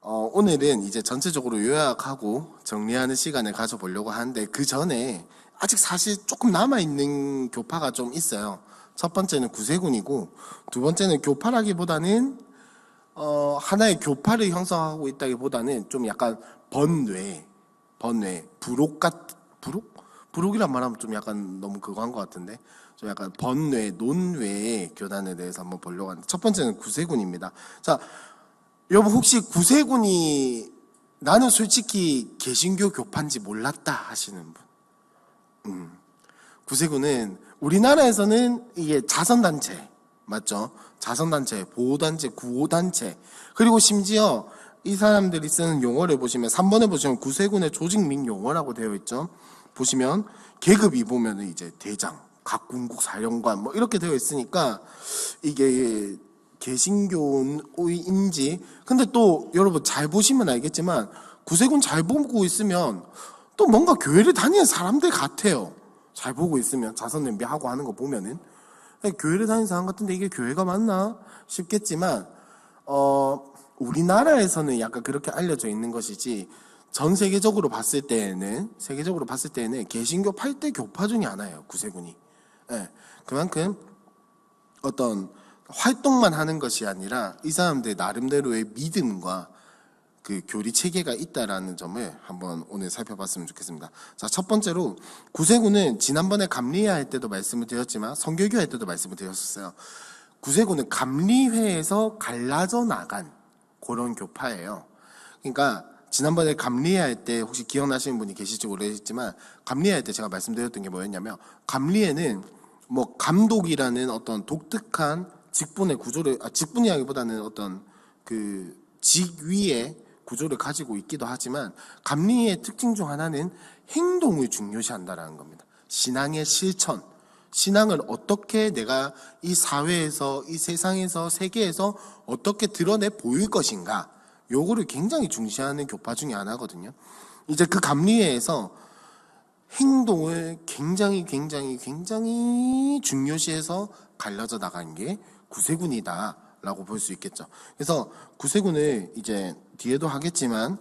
오늘은 이제 전체적으로 요약하고 정리하는 시간을 가져보려고 하는데, 그 전에 아직 사실 조금 남아있는 교파가 좀 있어요. 첫 번째는 구세군이고, 두 번째는 교파라기보다는 하나의 교파를 형성하고 있다기보다는 좀 약간 번뇌, 부록이란 말하면 좀 약간 너무 그거 한 것 같은데, 좀 약간 번뇌, 논뇌의 교단에 대해서 한번 보려고 하는데, 첫 번째는 구세군입니다. 자, 여러분 혹시 구세군이 나는 솔직히 개신교 교파인지 몰랐다 하시는 분? 구세군은 우리나라에서는 이게 자선단체 맞죠? 자선단체, 보호단체, 구호단체, 그리고 심지어 이 사람들이 쓰는 용어를 보시면 3번에 보시면 구세군의 조직민 용어라고 되어 있죠. 보시면 계급이 보면은 이제 대장, 각군국 사령관 뭐 이렇게 되어 있으니까 이게 개신교인지. 근데 또 여러분 잘 보시면 알겠지만 구세군 잘 보고 있으면 또 뭔가 교회를 다니는 사람들 같아요. 잘 보고 있으면 자선 냄비하고 하는 거 보면은 교회를 다니는 사람 같은데 이게 교회가 맞나 싶겠지만 우리나라에서는 약간 그렇게 알려져 있는 것이지, 전 세계적으로 봤을 때에는 개신교 8대 교파 중에 하나예요, 구세군이. 예, 그만큼 어떤 활동만 하는 것이 아니라 이 사람들 나름대로의 믿음과 그 교리 체계가 있다라는 점을 한번 오늘 살펴봤으면 좋겠습니다. 자, 첫 번째로 구세군은 지난번에 감리회 할 때도 말씀을 드렸지만 성결교 할 때도 말씀을 드렸었어요. 구세군은 감리회에서 갈라져 나간 그런 교파예요. 그러니까 지난번에 감리회 할 때 혹시 기억나시는 분이 계실지 모르겠지만, 감리회 할 때 제가 말씀드렸던 게 뭐였냐면, 감리회는 뭐 감독이라는 어떤 독특한 직분의 구조를, 직분이라기보다는 어떤 그 직위의 구조를 가지고 있기도 하지만, 감리의 특징 중 하나는 행동을 중요시한다라는 겁니다. 신앙의 실천, 신앙을 어떻게 내가 이 사회에서, 이 세상에서, 세계에서 어떻게 드러내 보일 것인가, 요거를 굉장히 중시하는 교파 중에 하나거든요. 이제 그 감리회에서 행동을 굉장히 중요시해서 갈라져 나간 게 구세군이다 라고 볼 수 있겠죠. 그래서 구세군을 이제 뒤에도 하겠지만,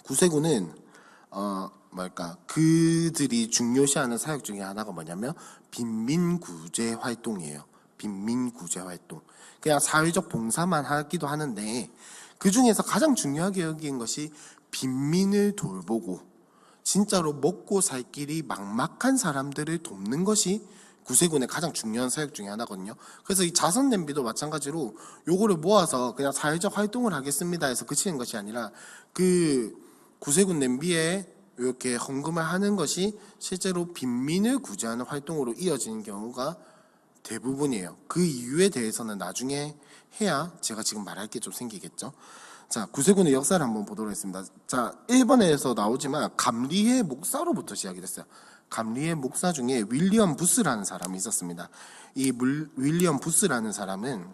구세군은 그들이 중요시하는 사역 중에 하나가 뭐냐면 빈민구제 활동이에요. 빈민구제 활동. 그냥 사회적 봉사만 하기도 하는데, 그 중에서 가장 중요하게 여긴 것이 빈민을 돌보고 진짜로 먹고 살 길이 막막한 사람들을 돕는 것이 구세군의 가장 중요한 사역 중에 하나거든요. 그래서 이 자선 냄비도 마찬가지로 요거를 모아서 그냥 사회적 활동을 하겠습니다 해서 그치는 것이 아니라, 그 구세군 냄비에 이렇게 헌금을 하는 것이 실제로 빈민을 구제하는 활동으로 이어지는 경우가 대부분이에요. 그 이유에 대해서는 나중에 해야 제가 지금 말할 게 좀 생기겠죠. 자, 구세군의 역사를 한번 보도록 하겠습니다. 자, 1번에서 나오지만 감리회 목사로부터 시작이 됐어요. 감리회 목사 중에 윌리엄 부스라는 사람이 있었습니다. 이 윌리엄 부스라는 사람은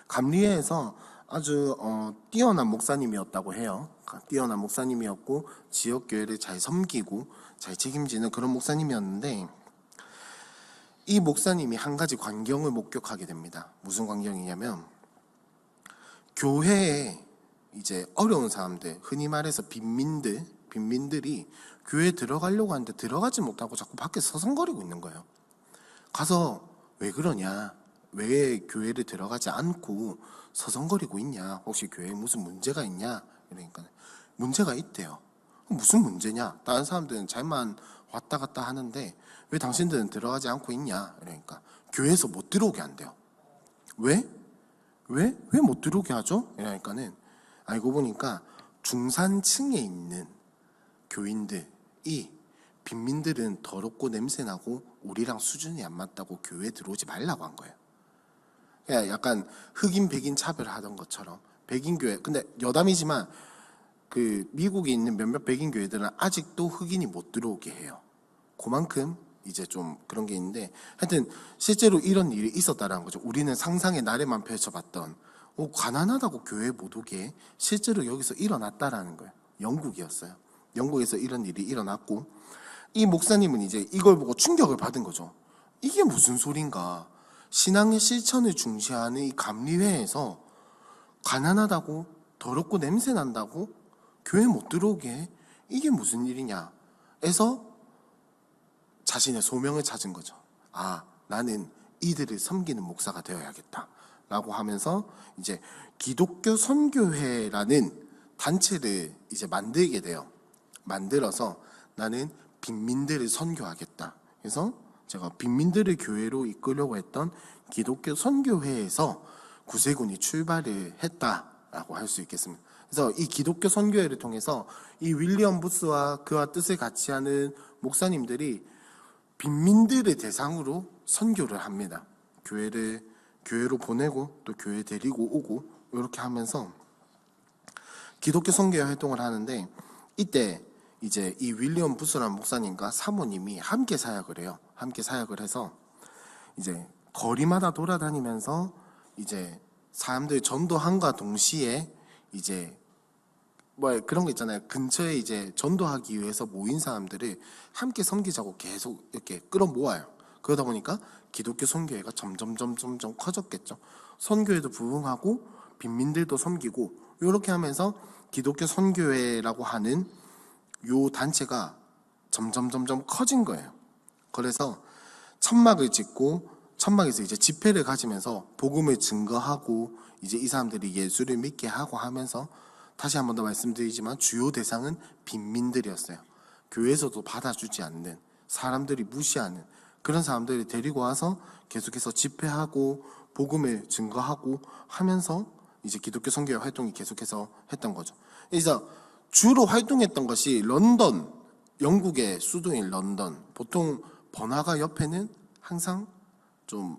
감리회에서 아주 뛰어난 목사님이었다고 해요. 뛰어난 목사님이었고 지역교회를 잘 섬기고 잘 책임지는 그런 목사님이었는데, 이 목사님이 한 가지 광경을 목격하게 됩니다. 무슨 광경이냐면, 교회에 이제 어려운 사람들, 흔히 말해서 빈민들이 교회에 들어가려고 하는데 들어가지 못하고 자꾸 밖에 서성거리고 있는 거예요. 가서 왜 그러냐, 왜 교회를 들어가지 않고 서성거리고 있냐, 혹시 교회에 무슨 문제가 있냐, 이러니까 문제가 있대요. 무슨 문제냐, 다른 사람들은 잘만 왔다 갔다 하는데 왜 당신들은 들어가지 않고 있냐, 이러니까 교회에서 못 들어오게 한대요. 왜 못 들어오게 하죠? 이러니까는 알고 보니까 중산층에 있는 교인들이 빈민들은 더럽고 냄새나고 우리랑 수준이 안 맞다고 교회에 들어오지 말라고 한 거예요. 그냥 약간 흑인 백인 차별하던 것처럼, 백인 교회, 근데 여담이지만 그 미국에 있는 몇몇 백인 교회들은 아직도 흑인이 못 들어오게 해요. 그만큼 이제 좀 그런 게 있는데, 하여튼 실제로 이런 일이 있었다라는 거죠. 우리는 상상의 나래만 펼쳐봤던 가난하다고 교회 못 오게 실제로 여기서 일어났다라는 거예요. 영국이었어요. 영국에서 이런 일이 일어났고, 이 목사님은 이제 이걸 보고 충격을 받은 거죠. 이게 무슨 소린가, 신앙의 실천을 중시하는 이 감리회에서 가난하다고 더럽고 냄새 난다고 교회 못 들어오게 해? 이게 무슨 일이냐 해서 자신의 소명을 찾은 거죠. 아, 나는 이들을 섬기는 목사가 되어야겠다 라고 하면서 이제 기독교 선교회라는 단체를 이제 만들게 돼요. 만들어서 나는 빈민들을 선교하겠다. 그래서 제가 빈민들을 교회로 이끌려고 했던 기독교 선교회에서 구세군이 출발을 했다라고 할 수 있겠습니다. 그래서 이 기독교 선교회를 통해서 이 윌리엄 부스와 그와 뜻을 같이 하는 목사님들이 빈민들을 대상으로 선교를 합니다. 교회로 보내고 또 교회 데리고 오고 이렇게 하면서 기독교 선교회 활동을 하는데, 이때 이제 이 윌리엄 부스라는 목사님과 사모님이 함께 사역을 해요. 함께 사역을 해서 이제 거리마다 돌아다니면서 이제 사람들 전도함과 동시에 이제 뭐 그런 거 있잖아요. 근처에 이제 전도하기 위해서 모인 사람들을 함께 섬기자고 계속 이렇게 끌어모아요. 그러다 보니까 기독교 선교회가 점점 커졌겠죠. 선교회도 부흥하고 빈민들도 섬기고 이렇게 하면서 기독교 선교회라고 하는 요 단체가 점점 커진 거예요. 그래서 천막을 짓고 천막에서 이제 집회를 가지면서 복음을 증거하고 이제 이 사람들이 예수를 믿게 하고 하면서, 다시 한 번 더 말씀드리지만 주요 대상은 빈민들이었어요. 교회에서도 받아주지 않는, 사람들이 무시하는 그런 사람들을 데리고 와서 계속해서 집회하고 복음을 증거하고 하면서 이제 기독교 선교회 활동이 계속해서 했던 거죠. 그래서 주로 활동했던 것이 런던, 영국의 수도인 런던, 보통 번화가 옆에는 항상 좀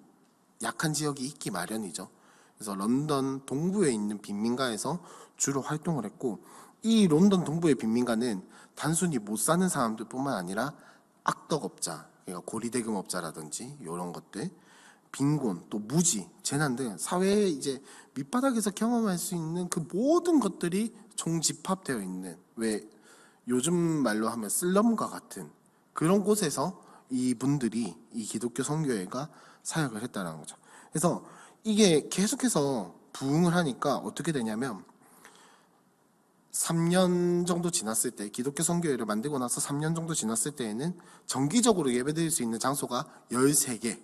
약한 지역이 있기 마련이죠. 그래서 런던 동부에 있는 빈민가에서 주로 활동을 했고, 이 런던 동부의 빈민가는 단순히 못 사는 사람들뿐만 아니라 악덕업자, 그러니까 고리대금업자라든지 이런 것들, 빈곤, 또 무지, 재난 등 사회의 이제 밑바닥에서 경험할 수 있는 그 모든 것들이 총집합되어 있는, 왜 요즘 말로 하면 슬럼과 같은 그런 곳에서 이분들이, 이 기독교 선교회가 사역을 했다는 거죠. 그래서 이게 계속해서 부흥을 하니까 어떻게 되냐면 3년 정도 지났을 때, 기독교 선교회를 만들고 나서 3년 정도 지났을 때에는 정기적으로 예배드릴 수 있는 장소가 13개,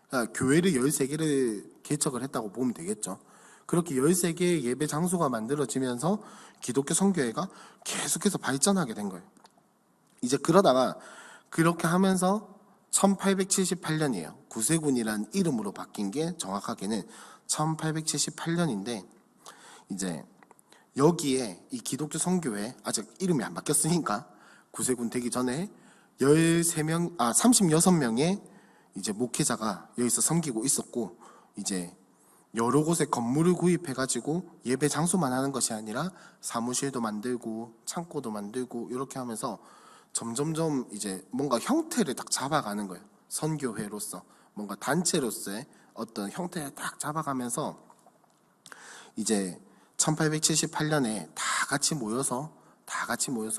그러니까 교회를 13개를 개척을 했다고 보면 되겠죠. 그렇게 13개의 예배 장소가 만들어지면서 기독교 선교회가 계속해서 발전하게 된 거예요. 이제 그러다가 그렇게 하면서 1878년이에요. 구세군이라는 이름으로 바뀐 게 정확하게는 1878년인데, 이제 여기에 이 기독교 선교회, 아직 이름이 안 바뀌었으니까 구세군 되기 전에 36명의 이제 목회자가 여기서 섬기고 있었고, 이제 여러 곳에 건물을 구입해가지고 예배 장소만 하는 것이 아니라 사무실도 만들고 창고도 만들고 이렇게 하면서 점점점 이제 뭔가 형태를 딱 잡아가는 거예요. 선교회로서 뭔가 단체로서의 어떤 형태를 딱 잡아가면서 이제 1878년에 다 같이 모여서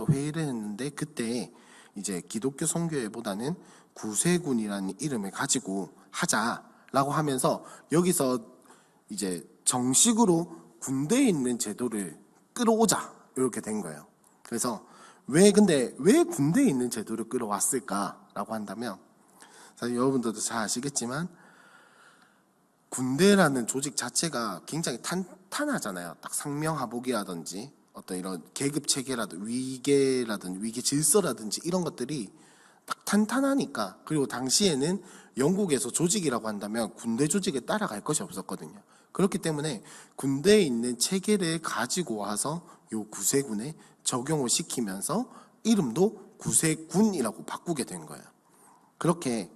회의를 했는데, 그때 이제 기독교 선교회보다는 구세군이라는 이름을 가지고 하자라고 하면서 여기서 이제 정식으로 군대에 있는 제도를 끌어오자 이렇게 된 거예요. 그래서 왜 군대에 있는 제도를 끌어왔을까라고 한다면, 사실 여러분들도 잘 아시겠지만 군대라는 조직 자체가 굉장히 탄탄하잖아요. 딱 상명하복이라든지 어떤 이런 계급 체계라든지 위계 질서라든지 이런 것들이 딱 탄탄하니까. 그리고 당시에는 영국에서 조직이라고 한다면 군대 조직에 따라갈 것이 없었거든요. 그렇기 때문에 군대에 있는 체계를 가지고 와서 요 구세군에 적용을 시키면서 이름도 구세군이라고 바꾸게 된 거예요. 그렇게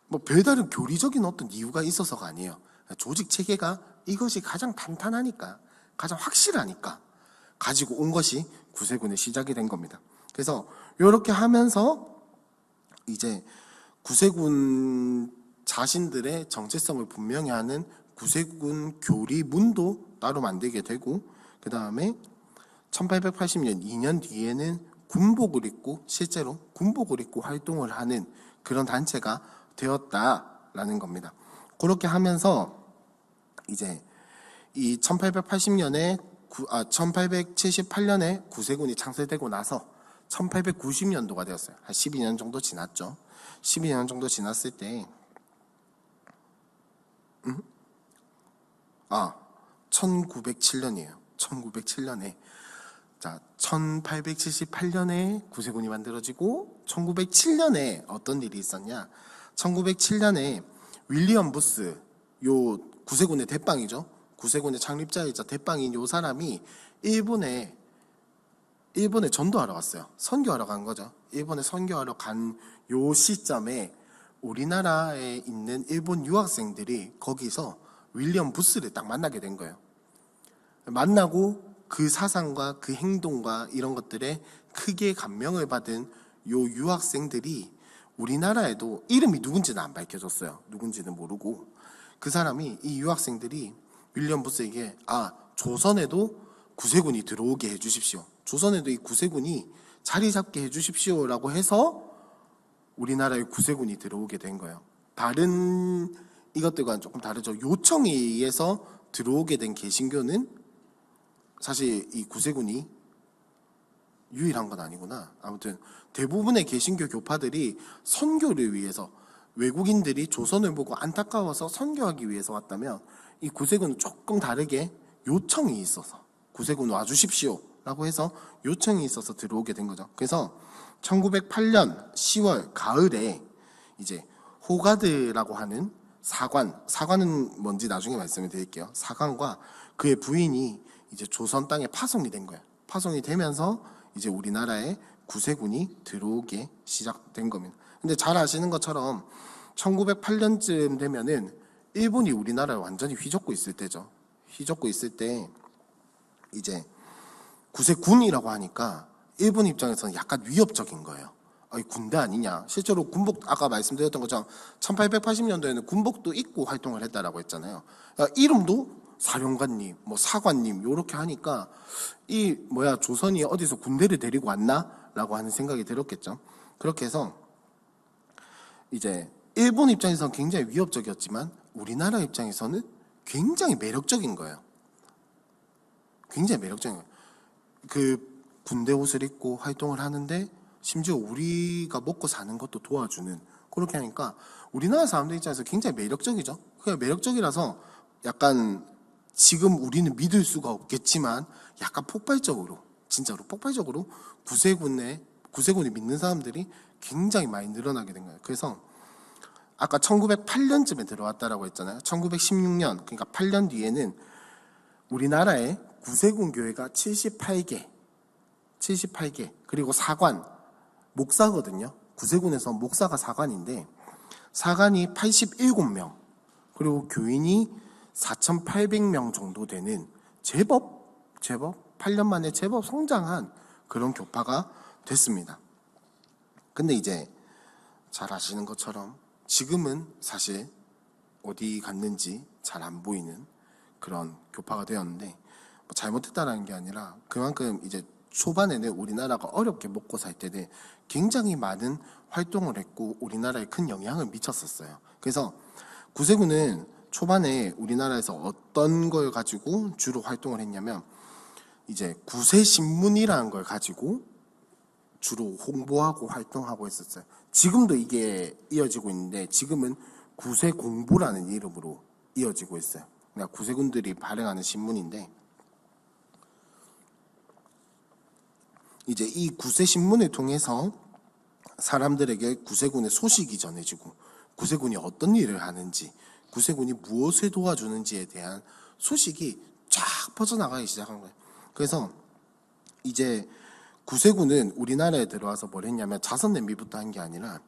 뭐 별다른 교리적인 어떤 이유가 있어서가 아니에요. 조직 체계가 이것이 가장 탄탄하니까, 가장 확실하니까 가지고 온 것이 구세군의 시작이 된 겁니다. 그래서 이렇게 하면서 이제 구세군 자신들의 정체성을 분명히 하는 구세군 교리문도 따로 만들게 되고, 그 다음에 1880년 2년 뒤에는 군복을 입고, 실제로 군복을 입고 활동을 하는 그런 단체가 되었다라는 겁니다. 그렇게 하면서 이제 이 1878년에 구세군이 창설되고 나서 1890년도가 되었어요. 한 12년 정도 지났죠. 12년 정도 지났을 때 1907년이에요. 1907년에 1878년에 구세군이 만들어지고 1907년에 어떤 일이 있었냐? 1907년에 윌리엄 부스, 요 구세군의 대빵이죠. 구세군의 창립자이자 대빵인 요 사람이 일본에 전도하러 갔어요. 선교하러 간 거죠. 일본에 선교하러 간 요 시점에 우리나라에 있는 일본 유학생들이 거기서 윌리엄 부스를 딱 만나게 된 거예요. 만나고 그 사상과 그 행동과 이런 것들에 크게 감명을 받은 요 유학생들이 우리나라에도 이름이 누군지는 안 밝혀졌어요. 누군지는 모르고 그 사람이 이 유학생들이 윌리엄 부스에게 조선에도 구세군이 들어오게 해주십시오. 조선에도 이 구세군이 자리 잡게 해주십시오라고 해서 우리나라에 구세군이 들어오게 된 거예요. 다른 이것들과는 조금 다르죠. 요청에 의해서 들어오게 된 개신교는 사실 이 구세군이 유일한 건 아니구나. 아무튼 대부분의 개신교 교파들이 선교를 위해서 외국인들이 조선을 보고 안타까워서 선교하기 위해서 왔다면 이 구세군은 조금 다르게 요청이 있어서 구세군 와주십시오 라고 해서 요청이 있어서 들어오게 된 거죠. 그래서 1908년 10월 가을에 이제 호가드라고 하는 사관은 뭔지 나중에 말씀을 드릴게요. 사관과 그의 부인이 이제 조선 땅에 파송이 된 거예요. 파송이 되면서 이제 우리나라에 구세군이 들어오게 시작된 겁니다. 근데 잘 아시는 것처럼 1908년쯤 되면은 일본이 우리나라를 완전히 휘젓고 있을 때죠. 휘젓고 있을 때 이제 구세군이라고 하니까 일본 입장에서는 약간 위협적인 거예요. 군대 아니냐. 실제로 군복 아까 말씀드렸던 것처럼 1880년도에는 군복도 입고 활동을 했다라고 했잖아요. 이름도 사령관님, 사관님 요렇게 하니까 조선이 어디서 군대를 데리고 왔나라고 하는 생각이 들었겠죠. 그렇게 해서 이제 일본 입장에서는 굉장히 위협적이었지만 우리나라 입장에서는 굉장히 매력적인 거예요. 굉장히 매력적인 거예요. 그 군대 옷을 입고 활동을 하는데 심지어 우리가 먹고 사는 것도 도와주는 그렇게 하니까 우리나라 사람들 입장에서 굉장히 매력적이죠. 그냥 매력적이라서 약간 지금 우리는 믿을 수가 없겠지만 약간 진짜로 폭발적으로 구세군이 믿는 사람들이 굉장히 많이 늘어나게 된 거예요. 그래서 아까 1908년쯤에 들어왔다라고 했잖아요. 1916년 그러니까 8년 뒤에는 우리나라에 구세군 교회가 78개 그리고 사관 목사거든요. 구세군에서 목사가 사관인데 사관이 87명 그리고 교인이 4,800명 정도 되는 제법 8년 만에 제법 성장한 그런 교파가 됐습니다. 근데 이제 잘 아시는 것처럼 지금은 사실 어디 갔는지 잘 안 보이는 그런 교파가 되었는데 잘못했다라는 게 아니라 그만큼 이제 초반에는 우리나라가 어렵게 먹고 살 때는 굉장히 많은 활동을 했고 우리나라에 큰 영향을 미쳤었어요. 그래서 구세군은 초반에 우리나라에서 어떤 걸 가지고 주로 활동을 했냐면 이제 구세신문이라는 걸 가지고 주로 홍보하고 활동하고 했었어요. 지금도 이게 이어지고 있는데 지금은 구세공보라는 이름으로 이어지고 있어요. 그러니까 구세군들이 발행하는 신문인데 이제 이 구세신문을 통해서 사람들에게 구세군의 소식이 전해지고 구세군이 어떤 일을 하는지 구세군이 무엇을 도와주는지에 대한 소식이 쫙 퍼져나가기 시작한 거예요. 그래서 이제 구세군은 우리나라에 들어와서 뭘 했냐면 자선 냄비부터 한 게 아니라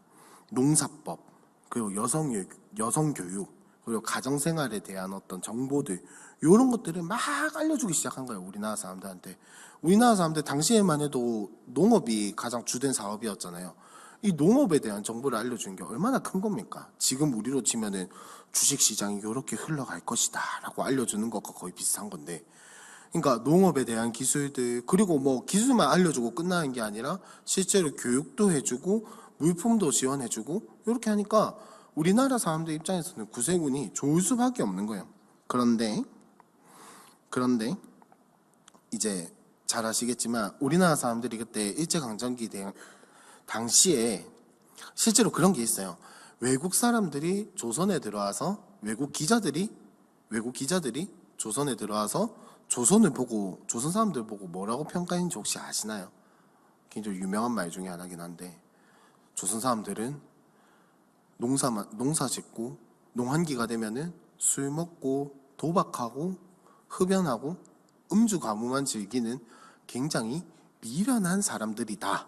농사법 그리고 여성교육 그리고 가정생활에 대한 어떤 정보들 이런 것들을 막 알려주기 시작한 거예요. 우리나라 사람들한테. 우리나라 사람들 당시에만 해도 농업이 가장 주된 사업이었잖아요. 이 농업에 대한 정보를 알려주는 게 얼마나 큰 겁니까? 지금 우리로 치면은 주식시장이 이렇게 흘러갈 것이다 라고 알려주는 것과 거의 비슷한 건데 그러니까 농업에 대한 기술들 그리고 기술만 알려주고 끝나는 게 아니라 실제로 교육도 해주고 물품도 지원해주고 이렇게 하니까 우리나라 사람들 입장에서는 구세군이 좋을 수밖에 없는 거예요. 그런데 그런데 이제 잘 아시겠지만 우리나라 사람들이 그때 일제강점기 당시에 실제로 그런 게 있어요. 외국 사람들이 조선에 들어와서 외국 기자들이 조선에 들어와서 조선을 보고 조선 사람들 보고 뭐라고 평가했는지 혹시 아시나요? 굉장히 유명한 말 중에 하나긴 한데 조선 사람들은 농사 짓고 농한기가 되면은 술 먹고 도박하고 흡연하고 음주 가무만 즐기는 굉장히 미련한 사람들이다.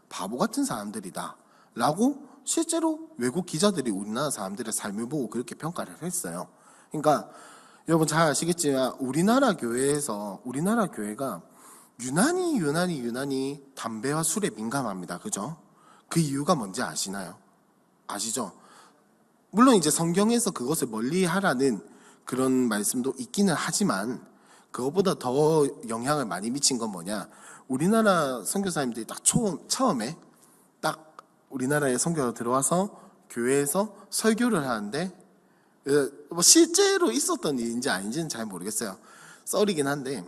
바보 같은 사람들이다. 라고 실제로 외국 기자들이 우리나라 사람들의 삶을 보고 그렇게 평가를 했어요. 그러니까 여러분 잘 아시겠지만 우리나라 교회가 유난히 담배와 술에 민감합니다. 그죠? 그 이유가 뭔지 아시나요? 아시죠? 물론 이제 성경에서 그것을 멀리 하라는 그런 말씀도 있기는 하지만 그것보다 더 영향을 많이 미친 건 뭐냐? 우리나라 선교사님들이 딱 처음에 딱 우리나라에 선교가 들어와서 교회에서 설교를 하는데 뭐 실제로 있었던 일인지 아닌지는 잘 모르겠어요. 썰이긴 한데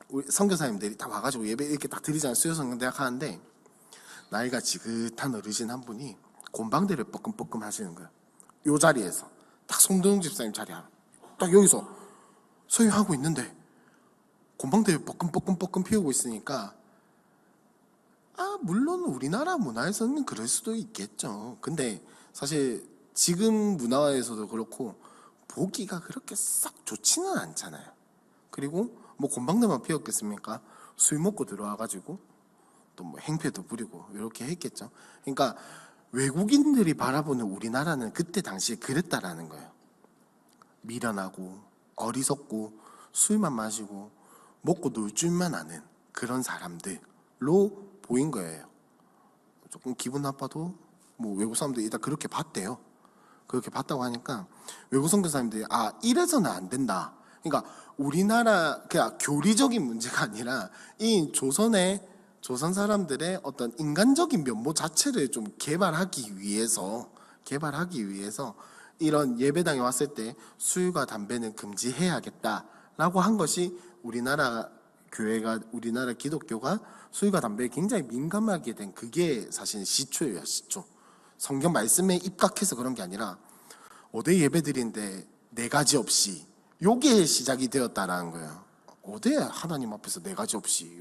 우리 선교사님들이 다 와가지고 예배 이렇게 딱 드리잖아요. 수요성경대학 하는데 나이가 지긋한 어르신 한 분이 곰방대를 뻐끔뻐끔 하시는 거예요. 요 자리에서 딱 송도영 집사님 자리야. 딱 여기서 설교하고 있는데 곰방대를 뻐끔뻐끔 피우고 있으니까 물론 우리나라 문화에서는 그럴 수도 있겠죠. 근데 사실 지금 문화에서도 그렇고 보기가 그렇게 싹 좋지는 않잖아요. 그리고 뭐 곰방대만 피웠겠습니까? 술 먹고 들어와가지고 또 뭐 행패도 부리고 이렇게 했겠죠. 그러니까 외국인들이 바라보는 우리나라는 그때 당시에 그랬다라는 거예요. 미련하고 어리석고 술만 마시고 먹고 놀 줄만 아는 그런 사람들로 보인 거예요. 조금 기분 나빠도 뭐 외국 사람들이 일단 그렇게 봤대요. 그렇게 봤다고 하니까 외국 선교사님들이 이래서는 안 된다. 그러니까 우리나라 그냥 교리적인 문제가 아니라 이 조선 사람들의 어떤 인간적인 면모 자체를 좀 개발하기 위해서 이런 예배당에 왔을 때 술과 담배는 금지해야겠다라고 한 것이 우리나라 기독교가 술과 담배에 굉장히 민감하게 된 그게 사실 시초예요, 시초. 성경 말씀에 입각해서 그런 게 아니라 어디 예배드린데 네 가지 없이 요게 시작이 되었다라는 거예요. 어디 하나님 앞에서 네 가지 없이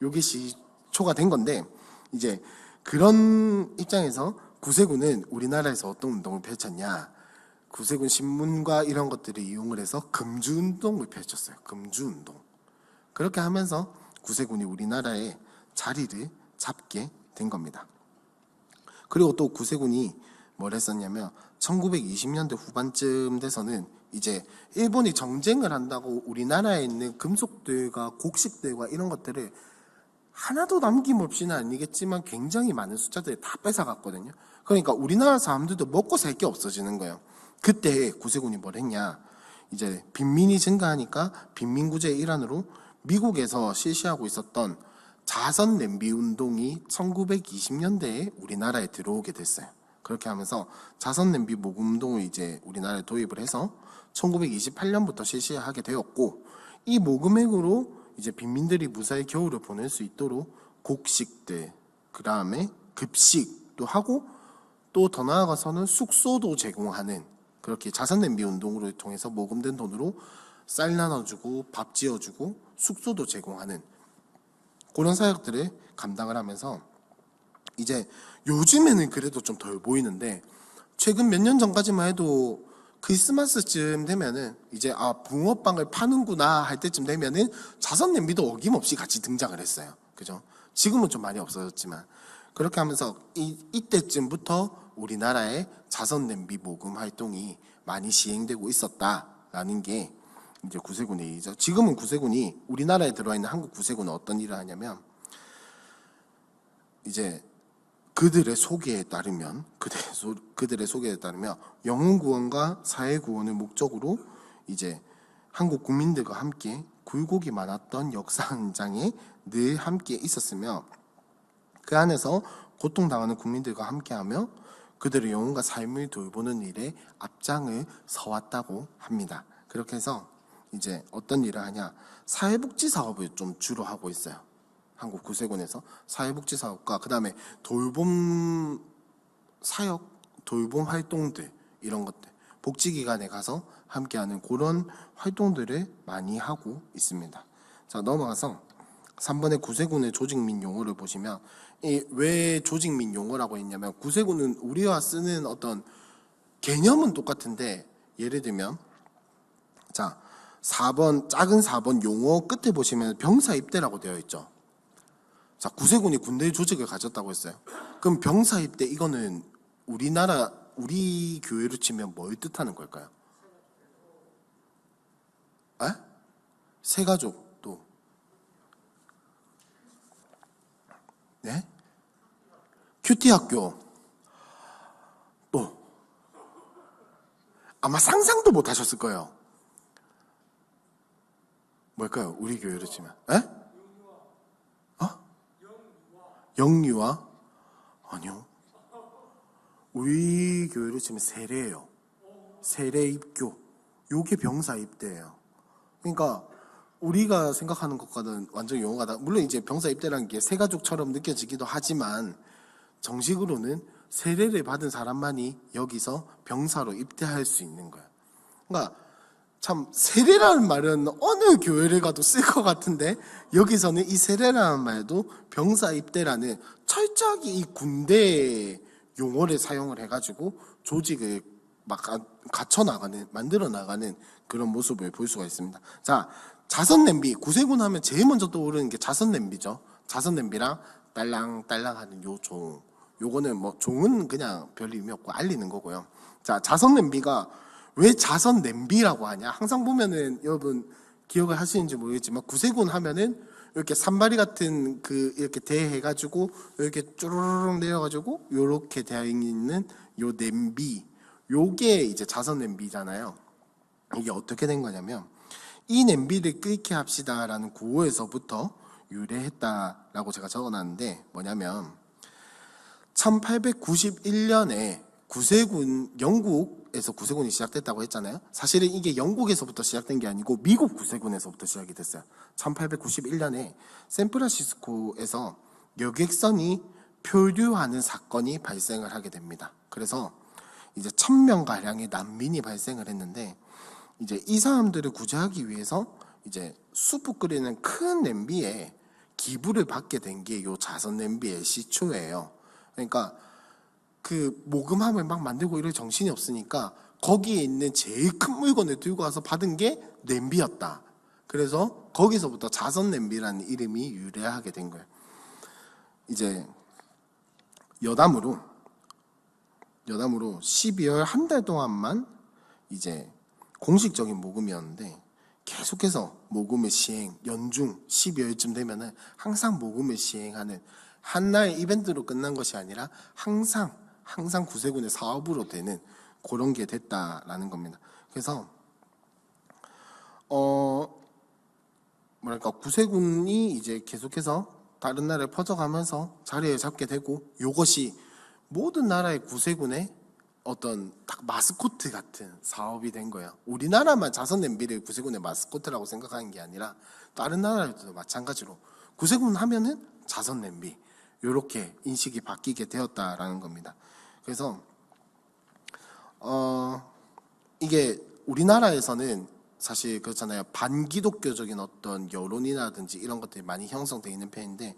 요게 시초가 된 건데 이제 그런 입장에서 구세군은 우리나라에서 어떤 운동을 펼쳤냐? 구세군 신문과 이런 것들을 이용을 해서 금주운동을 펼쳤어요. 금주운동. 그렇게 하면서 구세군이 우리나라에 자리를 잡게 된 겁니다. 그리고 또 구세군이 뭘 했었냐면 1920년대 후반쯤 돼서는 이제 일본이 정쟁을 한다고 우리나라에 있는 금속들과 곡식들과 이런 것들을 하나도 남김없이는 아니겠지만 굉장히 많은 숫자들을 다 뺏어갔거든요. 그러니까 우리나라 사람들도 먹고 살 게 없어지는 거예요. 그때 구세군이 뭘 했냐? 이제 빈민이 증가하니까 빈민구제의 일환으로 미국에서 실시하고 있었던 자선 냄비 운동이 1920년대에 우리나라에 들어오게 됐어요. 그렇게 하면서 자선 냄비 모금 운동을 이제 우리나라에 도입을 해서 1928년부터 실시하게 되었고 이 모금액으로 이제 빈민들이 무사히 겨울을 보낼 수 있도록 곡식들, 그 다음에 급식도 하고 또 더 나아가서는 숙소도 제공하는 그렇게 자선 냄비 운동을 통해서 모금된 돈으로 쌀 나눠주고 밥 지어주고 숙소도 제공하는 그런 사역들을 감당을 하면서 이제 요즘에는 그래도 좀 덜 보이는데 최근 몇 년 전까지만 해도 크리스마스쯤 되면은 이제 붕어빵을 파는구나 할 때쯤 되면은 자선 냄비도 어김없이 같이 등장을 했어요. 그죠? 지금은 좀 많이 없어졌지만 그렇게 하면서 이때쯤부터 우리나라의 자선 냄비 모금 활동이 많이 시행되고 있었다라는 게 이제 구세군의 일이죠. 지금은 구세군이 우리나라에 들어와 있는 한국 구세군은 어떤 일을 하냐면 이제 그들의 소개에 따르면 영혼 구원과 사회 구원을 목적으로 이제 한국 국민들과 함께 굴곡이 많았던 역사 현장에 늘 함께 있었으며 그 안에서 고통당하는 국민들과 함께하며 그들의 영혼과 삶을 돌보는 일에 앞장을 서왔다고 합니다. 그렇게 해서 이제 어떤 일을 하냐, 사회복지 사업을 좀 주로 하고 있어요. 한국 구세군에서 사회복지 사업과 그다음에 돌봄 사역, 돌봄 활동들 이런 것들, 복지기관에 가서 함께하는 그런 활동들을 많이 하고 있습니다. 자, 넘어가서 3번의 구세군의 조직 및 용어를 보시면, 왜 조직 및 용어라고 했냐면, 구세군은 우리와 쓰는 어떤 개념은 똑같은데, 예를 들면 자 4번 작은 4번 용어 끝에 보시면 병사 입대라고 되어 있죠. 자, 구세군이 군대 조직을 가졌다고 했어요. 그럼 병사 입대, 이거는 우리 교회로 치면 뭘 뜻하는 걸까요? 에? 새가족 또 네? 큐티 학교 또 아마 상상도 못 하셨을 거예요. 뭘까요? 우리 교회로 치면 에? 영유아? 아니요. 우리 교회로 치면 세례예요. 세례 입교. 요게 병사 입대예요. 그러니까 우리가 생각하는 것과는 완전 용어가 다. 물론 이제 병사 입대라는 게 새가족처럼 느껴지기도 하지만 정식으로는 세례를 받은 사람만이 여기서 병사로 입대할 수 있는 거예요. 그러니까 참 세례라는 말은 어느 교회를 가도 쓸 것 같은데, 여기서는 이 세례라는 말도 병사 입대라는 철저하게 이 군대 용어를 사용을 해가지고 조직을 막 갖춰 나가는, 만들어 나가는 그런 모습을 볼 수가 있습니다. 자, 자선 냄비. 구세군 하면 제일 먼저 떠오르는 게 자선 냄비죠. 자선 냄비랑 딸랑딸랑 하는 요 종. 요거는 뭐 종은 그냥 별 의미 없고 알리는 거고요. 자, 자선 냄비가 왜 자선 냄비라고 하냐? 항상 보면은 여러분 기억을 하시는지 모르겠지만, 구세군 하면은 이렇게 산발이 같은 이렇게 대해가지고 이렇게 쭈르륵 내려가지고 요렇게 되어 있는 요 냄비, 요게 이제 자선 냄비잖아요. 이게 어떻게 된 거냐면, 이 냄비를 끓게 합시다라는 구호에서부터 유래했다라고 제가 적어놨는데, 뭐냐면 1891년에 영국에서 구세군이 시작됐다고 했잖아요. 사실은 이게 영국에서부터 시작된 게 아니고 미국 구세군에서부터 시작이 됐어요. 1891년에 샌프란시스코에서 여객선이 표류하는 사건이 발생을 하게 됩니다. 그래서 이제 1000명가량의 난민이 발생을 했는데, 이제 이 사람들을 구제하기 위해서 이제 수프 끓이는 큰 냄비에 기부를 받게 된 게 요 자선 냄비의 시초예요. 그러니까 그 모금함을 막 만들고 이럴 정신이 없으니까 거기에 있는 제일 큰 물건을 들고 와서 받은 게 냄비였다. 그래서 거기서부터 자선 냄비라는 이름이 유래하게 된 거예요. 이제 여담으로 12월 한 달 동안만 이제 공식적인 모금이었는데, 계속해서 모금을 시행, 연중 12월쯤 되면은 항상 모금을 시행하는, 한나의 이벤트로 끝난 것이 아니라 항상 구세군의 사업으로 되는 그런 게 됐다라는 겁니다. 그래서 구세군이 이제 계속해서 다른 나라에 퍼져가면서 자리를 잡게 되고, 이것이 모든 나라의 구세군의 어떤 딱 마스코트 같은 사업이 된 거예요. 우리나라만 자선 냄비를 구세군의 마스코트라고 생각하는 게 아니라 다른 나라에도 마찬가지로 구세군 하면은 자선 냄비, 이렇게 인식이 바뀌게 되었다라는 겁니다. 그래서 이게 우리나라에서는 사실 그렇잖아요. 반기독교적인 어떤 여론이라든지 이런 것들이 많이 형성되어 있는 편인데,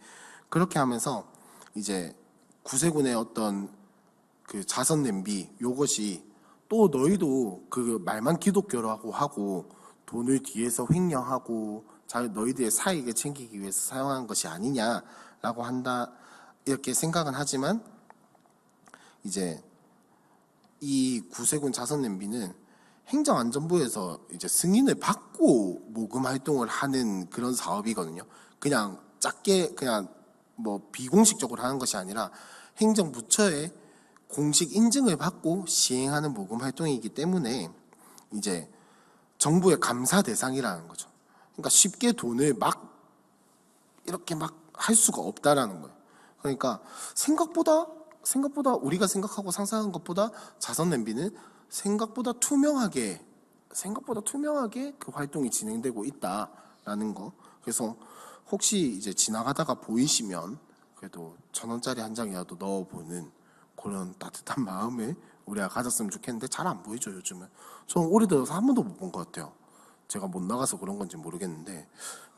그렇게 하면서 이제 구세군의 어떤 그 자선 냄비, 요것이 또 너희도 그 말만 기독교라고 하고 돈을 뒤에서 횡령하고 너희들의 사익을 챙기기 위해서 사용한 것이 아니냐라고 한다, 이렇게 생각은 하지만, 이제 이 구세군 자선 냄비는 행정안전부에서 이제 승인을 받고 모금 활동을 하는 그런 사업이거든요. 그냥 작게 그냥 뭐 비공식적으로 하는 것이 아니라 행정부처의 공식 인증을 받고 시행하는 모금 활동이기 때문에 이제 정부의 감사 대상이라는 거죠. 그러니까 쉽게 돈을 막 이렇게 막 할 수가 없다라는 거예요. 그러니까 생각보다 우리가 생각하고 상상한 것보다 자선 냄비는 생각보다 투명하게 생각보다 투명하게 그 활동이 진행되고 있다라는 거. 그래서 혹시 이제 지나가다가 보이시면 그래도 1,000원짜리 한 장이라도 넣어보는 그런 따뜻한 마음을 우리가 가졌으면 좋겠는데 잘 안 보이죠 요즘은. 저는 올해 들어서 한 번도 못 본 것 같아요. 제가 못 나가서 그런 건지 모르겠는데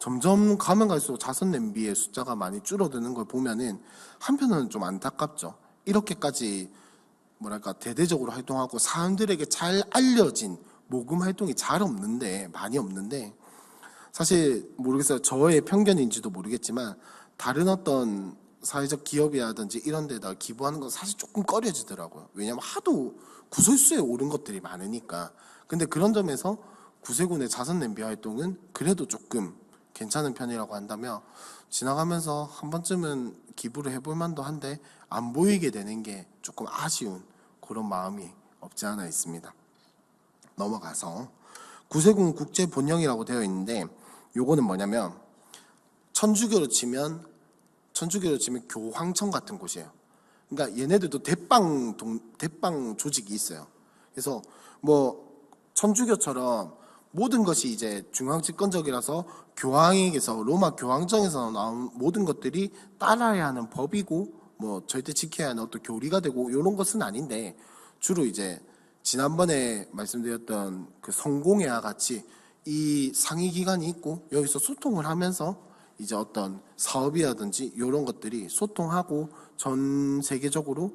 점점 가면 갈수록 자선 냄비의 숫자가 많이 줄어드는 걸 보면은 한편으로는 좀 안타깝죠. 이렇게까지 뭐랄까 대대적으로 활동하고 사람들에게 잘 알려진 모금 활동이 잘 없는데, 많이 없는데, 사실 모르겠어요. 저의 편견인지도 모르겠지만 다른 어떤 사회적 기업이라든지 이런 데다 기부하는 건 사실 조금 꺼려지더라고요. 왜냐면 하도 구설수에 오른 것들이 많으니까. 근데 그런 점에서 구세군의 자선냄비 활동은 그래도 조금 괜찮은 편이라고 한다면 지나가면서 한 번쯤은 기부를 해볼 만도 한데 안 보이게 되는 게 조금 아쉬운 그런 마음이 없지 않아 있습니다. 넘어가서 구세군 국제본영이라고 되어 있는데 요거는 뭐냐면 천주교로 치면 교황청 같은 곳이에요. 그러니까 얘네들도 대빵 조직이 있어요. 그래서 뭐 천주교처럼 모든 것이 이제 중앙 집권적이라서 교황에게서 로마 교황청에서 나온 모든 것들이 따라야 하는 법이고 뭐 절대 지켜야 하는 어떤 교리가 되고 이런 것은 아닌데 주로 이제 지난번에 말씀드렸던 그 성공회와 같이 이 상위 기관이 있고 여기서 소통을 하면서 이제 어떤 사업이라든지 이런 것들이 소통하고 전 세계적으로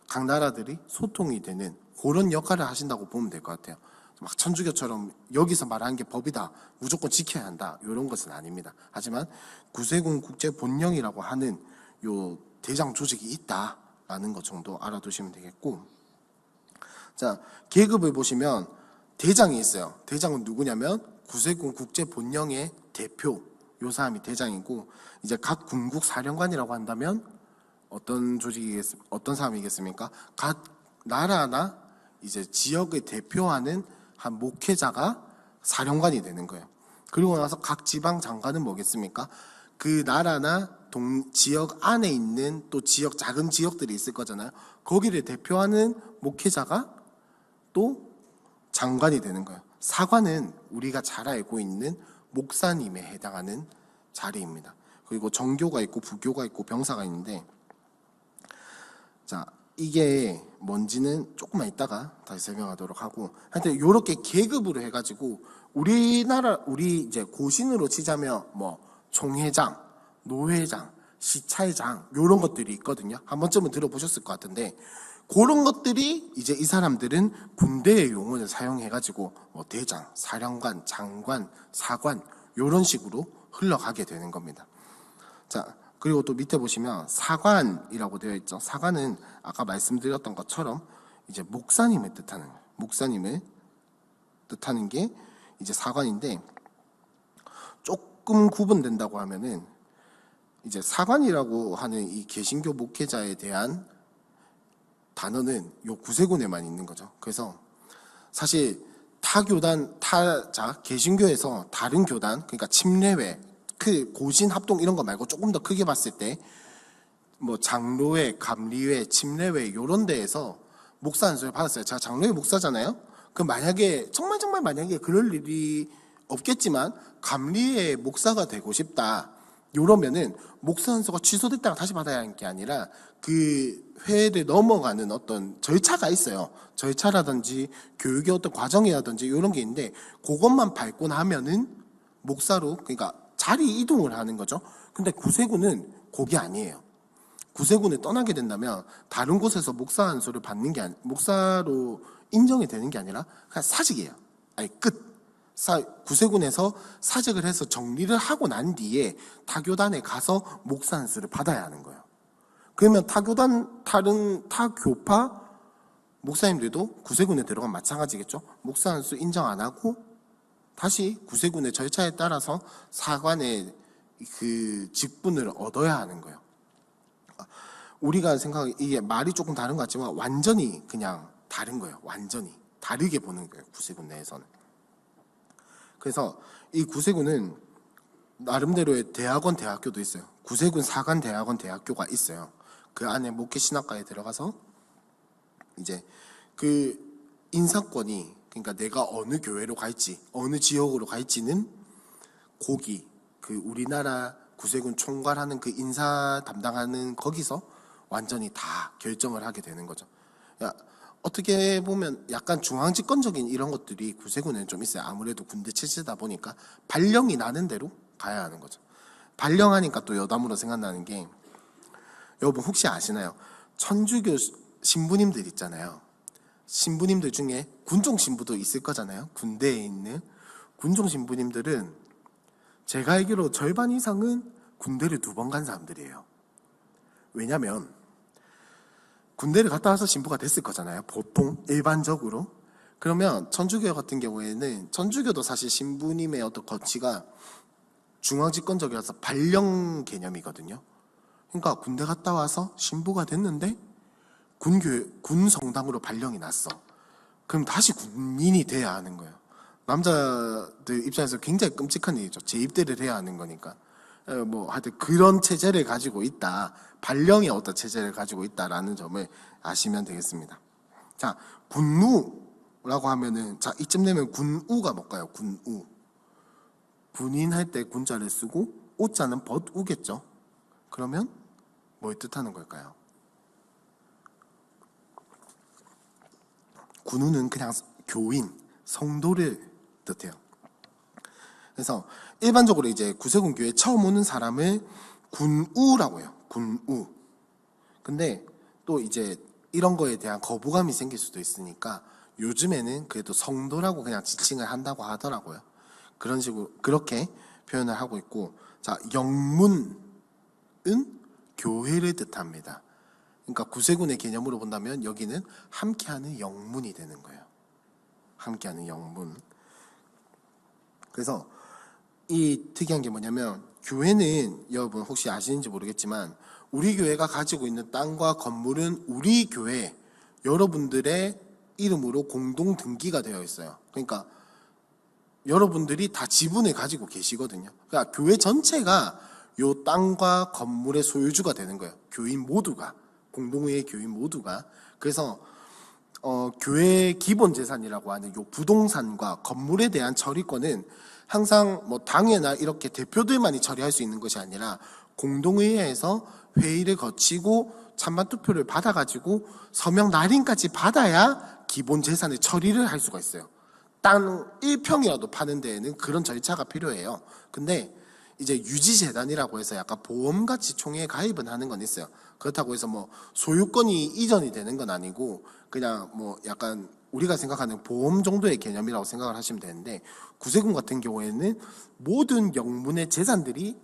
각 나라들이 소통이 되는 그런 역할을 하신다고 보면 될 것 같아요. 막 천주교처럼 여기서 말하는 게 법이다, 무조건 지켜야 한다 이런 것은 아닙니다. 하지만 구세군 국제본영이라고 하는 요 대장 조직이 있다라는 것 정도 알아두시면 되겠고, 자 계급을 보시면 대장이 있어요. 대장은 누구냐면 구세군 국제본영의 대표, 요 사람이 대장이고, 이제 각 군국 사령관이라고 한다면 어떤 사람이겠습니까? 각 나라나 이제 지역을 대표하는 한 목회자가 사령관이 되는 거예요. 그리고 나서 각 지방 장관은 뭐겠습니까? 그 나라나 지역 안에 있는 또 작은 지역들이 있을 거잖아요. 거기를 대표하는 목회자가 또 장관이 되는 거예요. 사관은 우리가 잘 알고 있는 목사님에 해당하는 자리입니다. 그리고 정교가 있고 부교가 있고 병사가 있는데, 자 이게 뭔지는 조금만 있다가 다시 설명하도록 하고, 하여튼 이렇게 계급으로 해가지고 우리 이제 고신으로 치자면 뭐 총회장, 노회장, 시찰장 이런 것들이 있거든요. 한 번쯤은 들어보셨을 것 같은데 그런 것들이 이제 이 사람들은 군대의 용어를 사용해가지고 뭐 대장, 사령관, 장관, 사관 이런 식으로 흘러가게 되는 겁니다. 자 그리고 또 밑에 보시면 사관이라고 되어 있죠. 사관은 아까 말씀드렸던 것처럼 이제 목사님을 뜻하는 게 이제 사관인데, 조금 구분된다고 하면은 이제 사관이라고 하는 이 개신교 목회자에 대한 단어는 요 구세군에만 있는 거죠. 그래서 사실 개신교에서 다른 교단, 그러니까 침례회, 그 고신 합동 이런 거 말고 조금 더 크게 봤을 때 뭐 장로회, 감리회, 침례회 이런 데에서 목사 안수를 받았어요. 제가 장로회 목사잖아요. 그 만약에 정말 만약에 그럴 일이 없겠지만 감리회 목사가 되고 싶다 이러면은 목사 안수가 취소됐다가 다시 받아야 하는 게 아니라 그 회를 넘어가는 어떤 절차가 있어요. 절차라든지 교육의 어떤 과정이라든지 이런 게 있는데 그것만 밟고 나면은 목사로, 그러니까 자리 이동을 하는 거죠. 근데 구세군은 그게 아니에요. 구세군을 떠나게 된다면 다른 곳에서 목사 안수를 받는 게 목사로 인정이 되는 게 아니라 그냥 사직이에요. 아니 끝. 구세군에서 사직을 해서 정리를 하고 난 뒤에 타교단에 가서 목사 안수를 받아야 하는 거예요. 그러면 다른 타교파 목사님들도 구세군에 들어가면 마찬가지겠죠. 목사 안수 인정 안 하고 다시 구세군의 절차에 따라서 사관의 그 직분을 얻어야 하는 거예요. 우리가 생각하기 이게 말이 조금 다른 것 같지만 완전히 그냥 다른 거예요. 완전히 다르게 보는 거예요. 구세군 내에서는. 그래서 이 구세군은 나름대로의 대학교도 있어요. 구세군 사관 대학교가 있어요. 그 안에 목회 신학과에 들어가서 이제 그 인사권이 그러니까 내가 어느 교회로 갈지, 어느 지역으로 갈지는 거기 그 우리나라 구세군 총괄하는 그 인사 담당하는 거기서 완전히 다 결정을 하게 되는 거죠. 그러니까 어떻게 보면 약간 중앙집권적인 이런 것들이 구세군에는 좀 있어요. 아무래도 군대 체제다 보니까 발령이 나는 대로 가야 하는 거죠. 발령하니까 또 여담으로 생각나는 게, 여러분 혹시 아시나요? 천주교 신부님들 있잖아요. 신부님들 중에 군종 신부도 있을 거잖아요. 군대에 있는 군종 신부님들은 제가 알기로 절반 이상은 군대를 2번 간 사람들이에요. 왜냐면 군대를 갔다 와서 신부가 됐을 거잖아요. 보통 일반적으로. 그러면 천주교 같은 경우에는 천주교도 사실 신부님의 어떤 거치가 중앙집권적이라서 발령 개념이거든요. 그러니까 군대 갔다 와서 신부가 됐는데 군 성당으로 발령이 났어. 그럼 다시 군인이 돼야 하는 거예요. 남자들 입장에서 굉장히 끔찍한 일이죠. 재입대를 해야 하는 거니까. 뭐 하여튼 그런 체제를 가지고 있다. 발령의 어떤 체제를 가지고 있다라는 점을 아시면 되겠습니다. 자, 군우라고 하면은, 자, 이쯤 되면 군우가 뭘까요? 군우. 군인 할 때 군자를 쓰고 우자는 벗우겠죠. 그러면 뭘 뜻하는 걸까요? 군우는 그냥 교인, 성도를 뜻해요. 그래서 일반적으로 이제 구세군 교회 처음 오는 사람을 군우라고 해요. 군우. 근데 또 이제 이런 거에 대한 거부감이 생길 수도 있으니까 요즘에는 그래도 성도라고 그냥 지칭을 한다고 하더라고요. 그런 식으로 그렇게 표현을 하고 있고, 자, 영문은 교회를 뜻합니다. 그러니까 구세군의 개념으로 본다면 여기는 함께하는 영문이 되는 거예요. 함께하는 영문. 그래서 이 특이한 게 뭐냐면, 교회는 여러분 혹시 아시는지 모르겠지만 우리 교회가 가지고 있는 땅과 건물은 우리 교회 여러분들의 이름으로 공동 등기가 되어 있어요. 그러니까 여러분들이 다 지분을 가지고 계시거든요. 그러니까 교회 전체가 요 땅과 건물의 소유주가 되는 거예요. 교인 모두가, 공동회의 교인 모두가. 그래서 교회의 기본 재산이라고 하는 요 부동산과 건물에 대한 처리권은 항상 뭐 당회나 이렇게 대표들만이 처리할 수 있는 것이 아니라 공동회의에서 회의를 거치고 찬반 투표를 받아가지고 서명 날인까지 받아야 기본 재산의 처리를 할 수가 있어요. 땅 1평이라도 파는 데에는 그런 절차가 필요해요. 근데 이제 유지재단이라고 해서 약간 보험같이 총회에 가입은 하는 건 있어요. 그렇다고 해서 뭐 소유권이 이전이 되는 건 아니고 그냥 뭐 약간 우리가 생각하는 보험 정도의 개념이라고 생각을 하시면 되는데, 구세군 같은 경우에는 모든 영문의 재산들이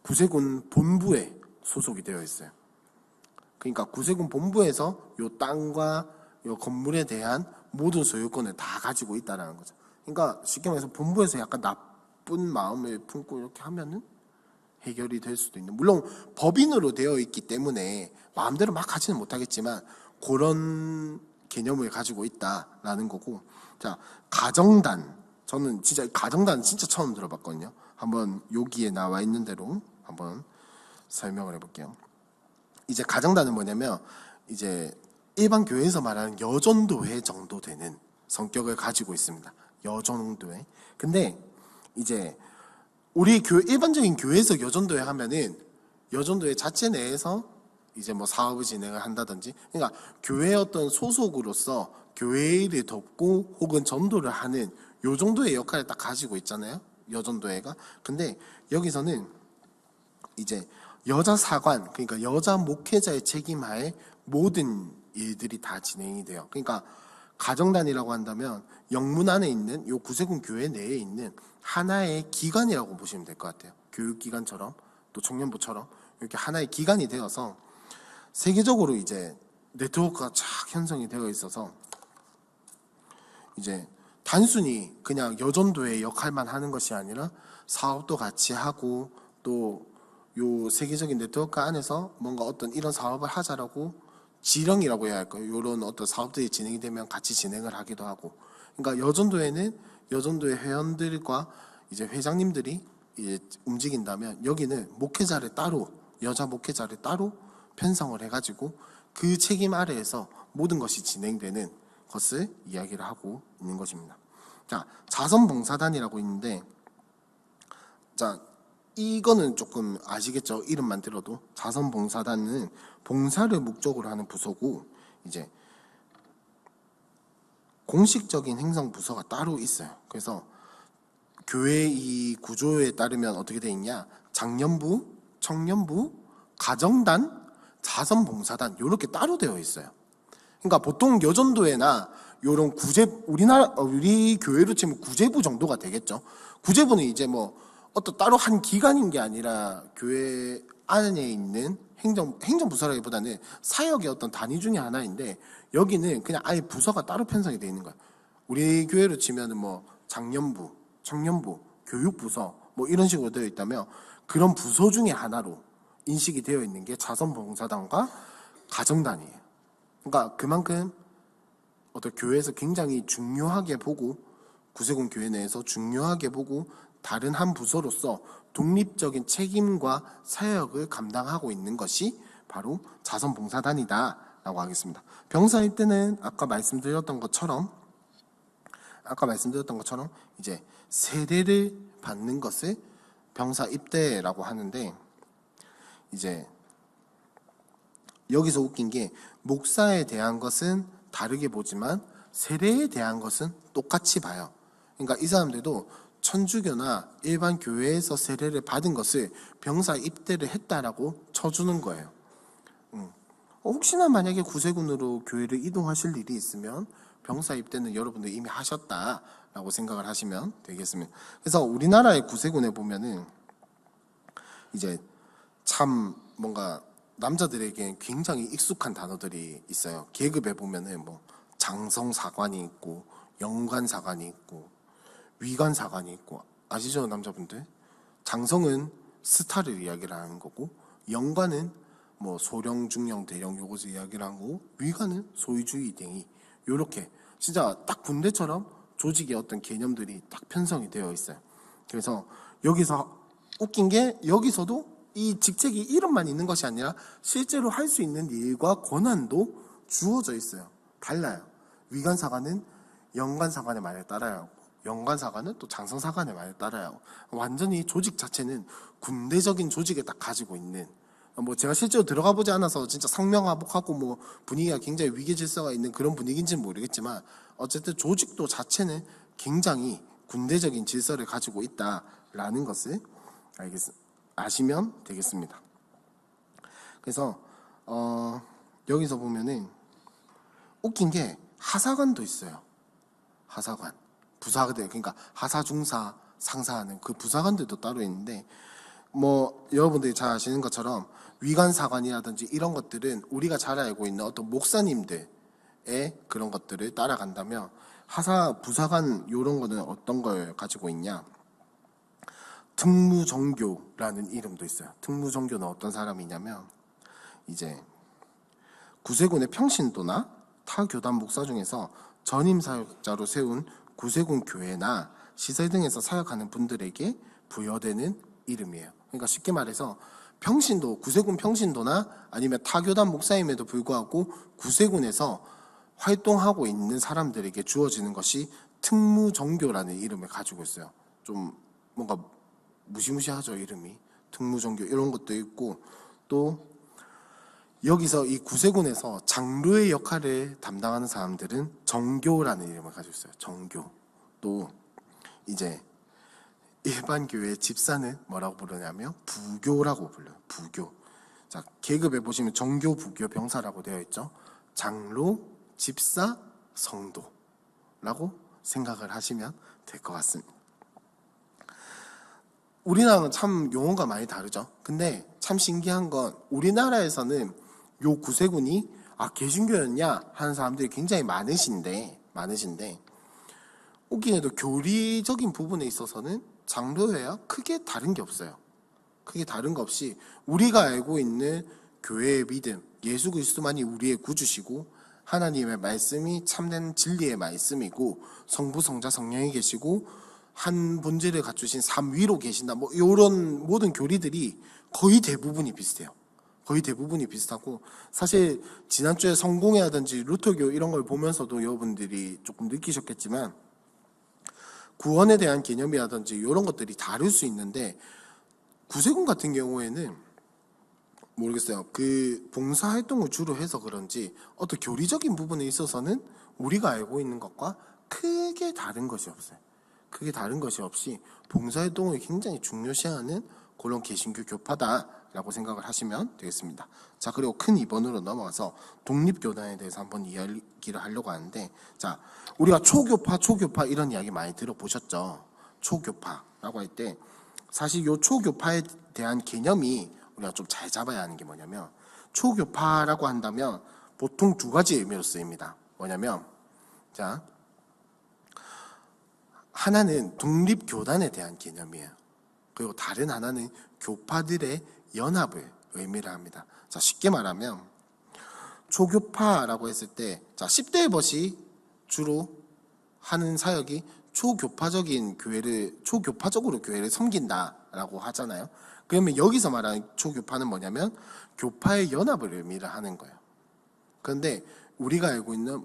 구세군 본부에 소속이 되어 있어요. 그러니까 구세군 본부에서 요 땅과 요 건물에 대한 모든 소유권을 다 가지고 있다는 거죠. 그러니까 쉽게 말해서 본부에서 약간 나쁜 마음을 품고 이렇게 하면은 해결이 될 수도 있는, 물론 법인으로 되어 있기 때문에 마음대로 막 하지는 못하겠지만 그런 개념을 가지고 있다라는 거고. 자, 가정단. 저는 진짜 가정단 진짜 처음 들어봤거든요. 한번 여기에 나와 있는 대로 한번 설명을 해볼게요. 이제 가정단은 뭐냐면 이제 일반 교회에서 말하는 여전도회 정도 되는 성격을 가지고 있습니다. 여전도회. 근데 이제 우리 일반적인 교회에서 여전도회 하면은 여전도회 자체 내에서 이제 뭐 사업을 진행을 한다든지, 그러니까 교회의 어떤 소속으로서 교회를 돕고 혹은 전도를 하는 요 정도의 역할을 딱 가지고 있잖아요. 여전도회가. 근데 여기서는 이제 여자 사관, 그러니까 여자 목회자의 책임하에 모든 일들이 다 진행이 돼요. 그러니까 가정단이라고 한다면 영문 안에 있는 요 구세군 교회 내에 있는 하나의 기관이라고 보시면 될 것 같아요. 교육기관처럼 또 청년부처럼 이렇게 하나의 기관이 되어서 세계적으로 이제 네트워크가 쫙 형성이 되어 있어서 이제 단순히 그냥 여전도의 역할만 하는 것이 아니라 사업도 같이 하고 또 요 세계적인 네트워크 안에서 뭔가 어떤 이런 사업을 하자라고 지령이라고 해야 할까요? 이런 어떤 사업들이 진행이 되면 같이 진행을 하기도 하고. 그러니까 여전도에는 여전도의 회원들과 이제 회장님들이 이제 움직인다면 여기는 목회자를 따로, 여자 목회자를 따로 편성을 해가지고 그 책임 아래에서 모든 것이 진행되는 것을 이야기를 하고 있는 것입니다. 자, 자선봉사단이라고 있는데, 자, 이거는 조금 아시겠죠? 이름만 들어도. 자선봉사단은 봉사를 목적으로 하는 부서고, 이제 공식적인 행정 부서가 따로 있어요. 그래서 교회 이 구조에 따르면 어떻게 돼 있냐? 장년부, 청년부, 가정단, 자선봉사단 이렇게 따로 되어 있어요. 그러니까 보통 여전도회나 요런 우리 교회로 치면 구제부 정도가 되겠죠. 구제부는 이제 뭐 어떤 따로 한 기관인 게 아니라 교회 안에 있는 행정부서라기보다는 사역의 어떤 단위 중에 하나인데, 여기는 그냥 아예 부서가 따로 편성이 되어 있는 거예요. 우리 교회로 치면은 뭐 장년부, 청년부, 교육부서 뭐 이런 식으로 되어 있다면, 그런 부서 중에 하나로 인식이 되어 있는 게 자선봉사단과 가정단이에요. 그러니까 그만큼 어떤 교회에서 굉장히 중요하게 보고, 구세군 교회 내에서 중요하게 보고 다른 한 부서로서 독립적인 책임과 사역을 감당하고 있는 것이 바로 자선봉사단이다라고 하겠습니다. 병사 입대는 아까 말씀드렸던 것처럼 이제 세례를 받는 것을 병사 입대라고 하는데, 이제 여기서 웃긴 게 목사에 대한 것은 다르게 보지만 세례에 대한 것은 똑같이 봐요. 그러니까 이 사람들도 천주교나 일반 교회에서 세례를 받은 것을 병사 입대를 했다라고 쳐주는 거예요. 혹시나 만약에 구세군으로 교회를 이동하실 일이 있으면 병사 입대는 여러분들 이미 하셨다라고 생각을 하시면 되겠습니다. 그래서 우리나라의 구세군에 보면은 이제 참 뭔가 남자들에게 굉장히 익숙한 단어들이 있어요. 계급에 보면은 뭐 장성사관이 있고, 영관사관이 있고, 위관사관이 있고, 아시죠 남자분들? 장성은 스타를 이야기를 하는 거고, 영관은 뭐 소령, 중령, 대령 요것을 이야기를 하고, 위관은 소유주의 댕이, 요렇게 진짜 딱 군대처럼 조직의 어떤 개념들이 딱 편성이 되어 있어요. 그래서 여기서 웃긴 게, 여기서도 이 직책이 이름만 있는 것이 아니라 실제로 할 수 있는 일과 권한도 주어져 있어요. 달라요. 위관사관은 영관사관의 말에 따라야 하고, 영관사관은 또 장성사관의 말에 따라야 하고, 완전히 조직 자체는 군대적인 조직에 딱 가지고 있는, 뭐 제가 실제로 들어가 보지 않아서 진짜 상명하복하고 뭐 분위기가 굉장히 위계질서가 있는 그런 분위기인지는 모르겠지만, 어쨌든 조직도 자체는 굉장히 군대적인 질서를 가지고 있다라는 것을 아시면 되겠습니다. 그래서 여기서 보면은 웃긴 게 하사관도 있어요. 하사관, 부사들, 그러니까 하사중사 상사하는 그 부사관들도 따로 있는데, 뭐 여러분들이 잘 아시는 것처럼 위관사관이라든지 이런 것들은 우리가 잘 알고 있는 어떤 목사님들의 그런 것들을 따라간다면, 부사관 이런 거는 어떤 걸 가지고 있냐? 특무정교라는 이름도 있어요. 특무정교는 어떤 사람이냐면, 이제 구세군의 평신도나 타 교단 목사 중에서 전임 사역자로 세운 구세군 교회나 시설 등에서 사역하는 분들에게 부여되는 이름이에요. 그러니까 쉽게 말해서 평신도, 구세군 평신도나 아니면 타 교단 목사임에도 불구하고 구세군에서 활동하고 있는 사람들에게 주어지는 것이 특무정교라는 이름을 가지고 있어요. 좀 뭔가 무시무시하죠, 이름이. 특무정교 이런 것도 있고, 또 여기서 이 구세군에서 장로의 역할을 담당하는 사람들은 정교라는 이름을 가지고 있어요. 정교. 또 이제 일반 교회 집사는 뭐라고 부르냐면 부교라고 불러요. 부교. 자, 계급에 보시면 정교, 부교, 병사라고 되어 있죠. 장로, 집사, 성도라고 생각을 하시면 될 것 같습니다. 우리나라는 참 용어가 많이 다르죠. 근데 참 신기한 건, 우리나라에서는 요 구세군이 개신교였냐 하는 사람들이 굉장히 많으신데 웃기게도 교리적인 부분에 있어서는 장로회와 크게 다른 게 없어요. 크게 다른 거 없이 우리가 알고 있는 교회의 믿음, 예수 그리스도만이 우리의 구주시고 하나님의 말씀이 참된 진리의 말씀이고, 성부, 성자, 성령이 계시고 한 본질을 갖추신 삼위로 계신다, 뭐 이런 모든 교리들이 거의 대부분이 비슷해요. 거의 대부분이 비슷하고, 사실 지난주에 성공회라든지 루터교 이런 걸 보면서도 여러분들이 조금 느끼셨겠지만 구원에 대한 개념이라든지 이런 것들이 다를 수 있는데, 구세군 같은 경우에는 모르겠어요. 그 봉사활동을 주로 해서 그런지 어떤 교리적인 부분에 있어서는 우리가 알고 있는 것과 크게 다른 것이 없어요. 크게 다른 것이 없이 봉사활동을 굉장히 중요시하는 그런 개신교 교파다라고 생각을 하시면 되겠습니다. 자, 그리고 큰 2번으로 넘어가서 독립교단에 대해서 한번 이야기를 하려고 하는데, 자, 우리가 초교파 이런 이야기 많이 들어보셨죠? 초교파라고 할 때 사실 요 초교파에 대한 개념이 우리가 좀 잘 잡아야 하는 게 뭐냐면, 초교파라고 한다면 보통 두 가지 의미로 쓰입니다. 뭐냐면, 자, 하나는 독립교단에 대한 개념이에요. 그리고 다른 하나는 교파들의 연합을 의미를 합니다. 자, 쉽게 말하면 초교파라고 했을 때, 자, 10대 벗이 주로 하는 사역이 초교파적으로 교회를 섬긴다라고 하잖아요. 그러면 여기서 말하는 초교파는 뭐냐면 교파의 연합을 의미를 하는 거예요. 그런데 우리가 알고 있는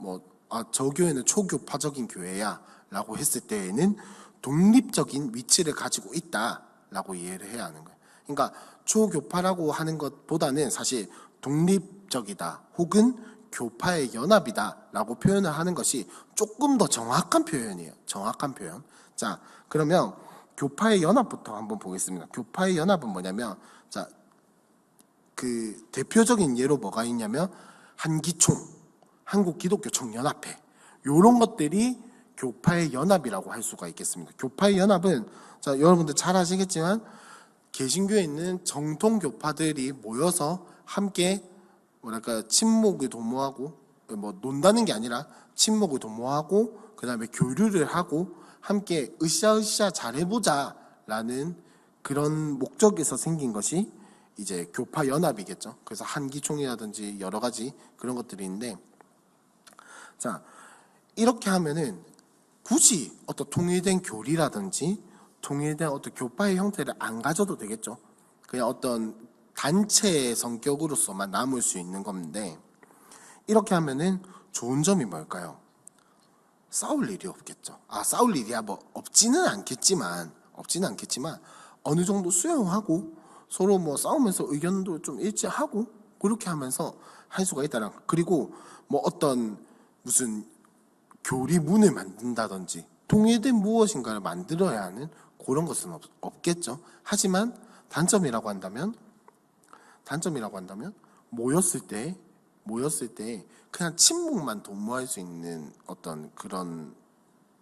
저 교회는 초교파적인 교회야 라고 했을 때에는 독립적인 위치를 가지고 있다라고 이해를 해야 하는 거예요. 그러니까 초교파라고 하는 것보다는 사실 독립적이다 혹은 교파의 연합이다 라고 표현을 하는 것이 조금 더 정확한 표현이에요. 정확한 표현. 자, 그러면 교파의 연합부터 한번 보겠습니다. 교파의 연합은 뭐냐면, 자, 그 대표적인 예로 뭐가 있냐면 한기총, 한국기독교총연합회, 요런 것들이 교파의 연합이라고 할 수가 있겠습니다. 교파의 연합은, 자, 여러분들 잘 아시겠지만 개신교에 있는 정통 교파들이 모여서 함께 친목을 도모하고, 논다는 게 아니라 친목을 도모하고 그 다음에 교류를 하고 함께 으쌰으쌰 잘해보자 라는 그런 목적에서 생긴 것이 이제 교파 연합이겠죠. 그래서 한기총이라든지 여러 가지 그런 것들이 있는데, 자, 이렇게 하면은 굳이 어떤 통일된 교리라든지 통일된 어떤 교파의 형태를 안 가져도 되겠죠. 그냥 어떤 단체의 성격으로서만 남을 수 있는 건데, 이렇게 하면은 좋은 점이 뭘까요? 싸울 일이 없겠죠. 싸울 일이야 없지는 않겠지만 어느 정도 수용하고 서로 싸우면서 의견도 좀 일치하고 그렇게 하면서 할 수가 있다는. 그리고 어떤 무슨 교리문을 만든다든지 통일된 무엇인가를 만들어야 하는 그런 것은 없겠죠. 하지만 단점이라고 한다면 모였을 때 그냥 친목만 도모할 수 있는 어떤 그런